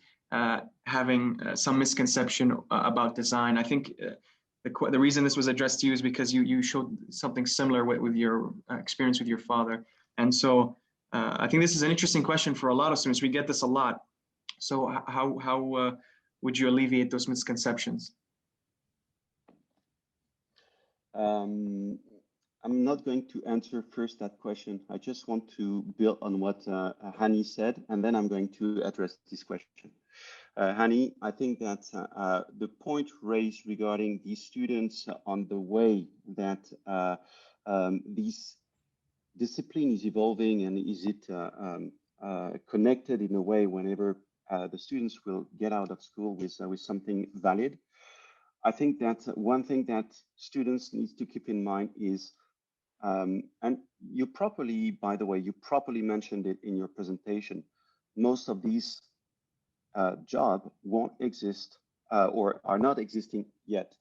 having some misconception about design. I think the reason this was addressed to you is because you showed something similar with your experience with your father. And so I think this is an interesting question for a lot of students. We get this a lot. So how would you alleviate those misconceptions? I'm not going to answer first that question. I just want to build on what Hani said, and then I'm going to address this question. Hani, I think that the point raised regarding these students on the way that this discipline is evolving, and is it connected in a way whenever the students will get out of school with something valid. I think that one thing that students need to keep in mind is, and you properly, by the way, you properly mentioned it in your presentation, most of these jobs won't exist or are not existing yet.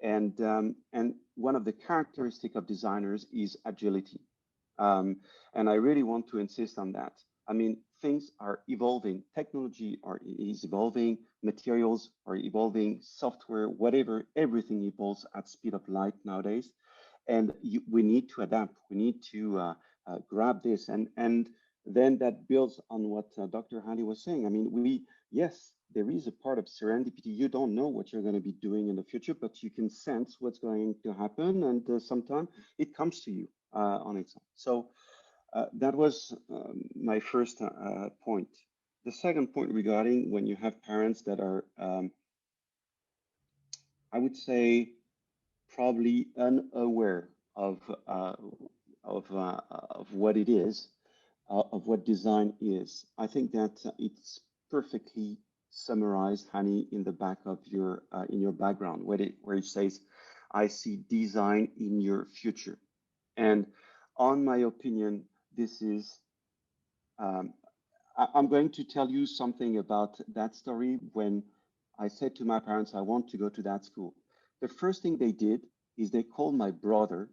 And one of the characteristics of designers is agility. And I really want to insist on that. I mean, things are evolving, technology is evolving, materials are evolving, software, whatever, everything evolves at speed of light nowadays. And we need to adapt, we need to grab this. And then that builds on what Dr. Hani was saying. I mean, yes, there is a part of serendipity. You don't know what you're going to be doing in the future, but you can sense what's going to happen. And sometimes it comes to you on its own. So that was my first point. The second point regarding when you have parents that are, I would say, probably unaware of what it is, of what design is. I think that it's perfectly summarized, Hani, in the back of your in your background, where it says, "I see design in your future." And on my opinion, this is, I'm going to tell you something about that story. When I said to my parents, I want to go to that school, the first thing they did is they called my brother,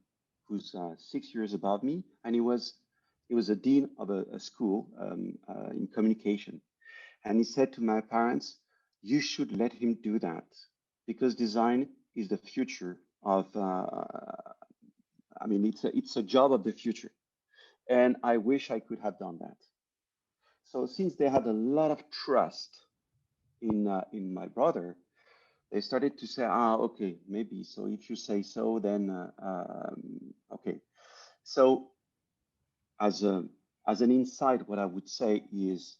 who's 6 years above me, and he was a dean of a school in communication. And he said to my parents, you should let him do that, because design is the future of, I mean, it's a job of the future. And I wish I could have done that. So since they had a lot of trust in my brother, they started to say, okay, maybe. So if you say so, then okay. So as an insight, what I would say is,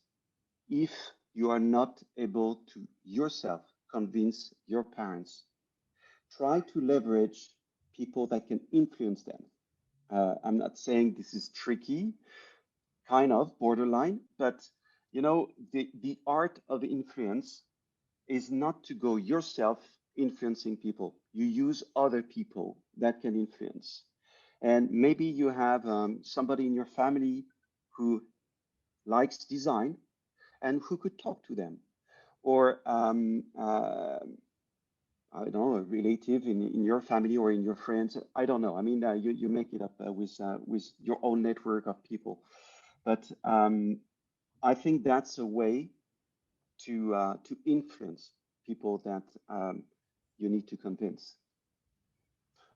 if you are not able to yourself convince your parents, try to leverage people that can influence them. I'm not saying this is tricky, kind of borderline, but you know, the art of influence is not to go yourself influencing people. You use other people that can influence. And maybe you have somebody in your family who likes design and who could talk to them. Or I don't know, a relative in your family or in your friends. I don't know. I mean, you make it up with your own network of people. But I think that's a way to influence people that you need to convince.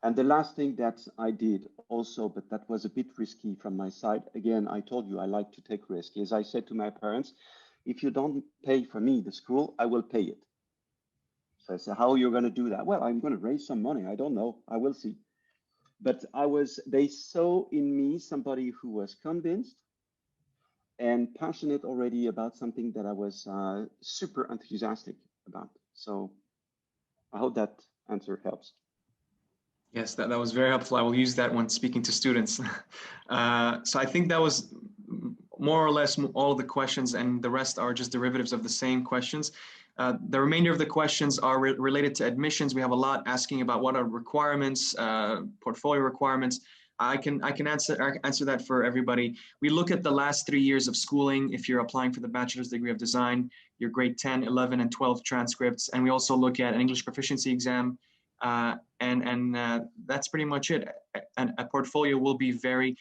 And the last thing that I did also, but that was a bit risky from my side. Again, I told you I like to take risks. Is I said to my parents, if you don't pay for me the school, I will pay it. So I said, how are you going to do that? Well, I'm going to raise some money. I don't know. I will see. But they saw in me somebody who was convinced and passionate already about something that I was super enthusiastic about. So I hope that answer helps. Yes, that was very helpful. I will use that when speaking to students. So I think that was more or less all the questions, and the rest are just derivatives of the same questions. The remainder of the questions are related to admissions. We have a lot asking about what are requirements, portfolio requirements. I can answer that for everybody. We look at the last 3 years of schooling. If you're applying for the bachelor's degree of design, your grade 10, 11, and 12 transcripts. And we also look at an English proficiency exam. And that's pretty much it. A portfolio will be very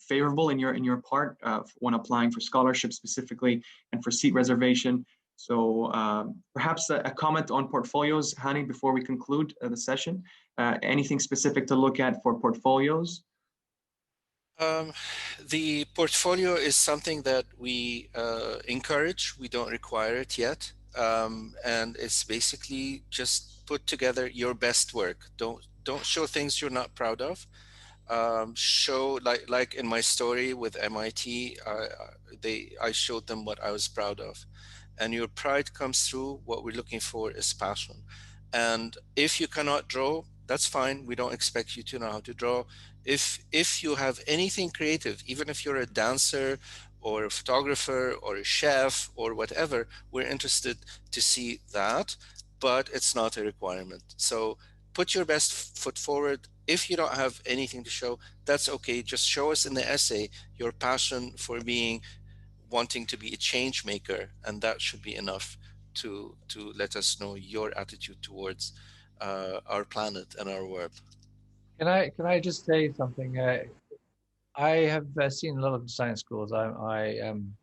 favorable in your part when applying for scholarship specifically and for seat reservation. So perhaps a comment on portfolios, Hani, before we conclude the session. Anything specific to look at for portfolios? Um, the portfolio is something that we encourage. We don't require it yet. And it's basically just put together your best work. Don't show things you're not proud of. Show like in my story with MIT, I showed them what I was proud of. And your pride comes through. What we're looking for is passion. And if you cannot draw, that's fine. We don't expect you to know how to draw. If you have anything creative, even if you're a dancer or a photographer or a chef or whatever, we're interested to see that, but it's not a requirement. So put your best foot forward. If you don't have anything to show, that's okay. Just show us in the essay your passion for wanting to be a change maker, and that should be enough to let us know your attitude towards our planet and our world. Can I just say something? I have seen a lot of design schools. I am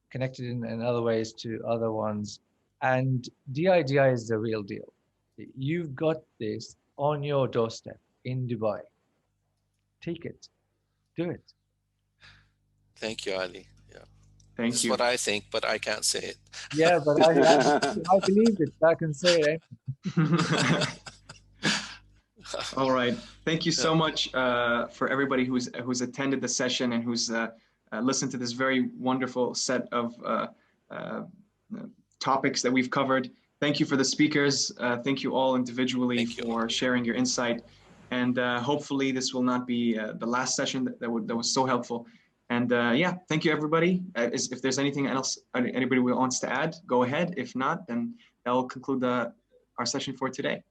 connected in other ways to other ones, and DIDI is the real deal. You've got this on your doorstep in Dubai. Take it, do it. Thank you, Ali. Yeah, Thank this you. is what I think, but I can't say it. Yeah, but I believe it. I can say it. All right. Thank you so much for everybody who's attended the session and who's listened to this very wonderful set of topics that we've covered. Thank you for the speakers. Thank you all individually for sharing your insight. And hopefully this will not be the last session that was so helpful. And yeah, thank you, everybody. If there's anything else anybody wants to add, go ahead. If not, then that will conclude our session for today.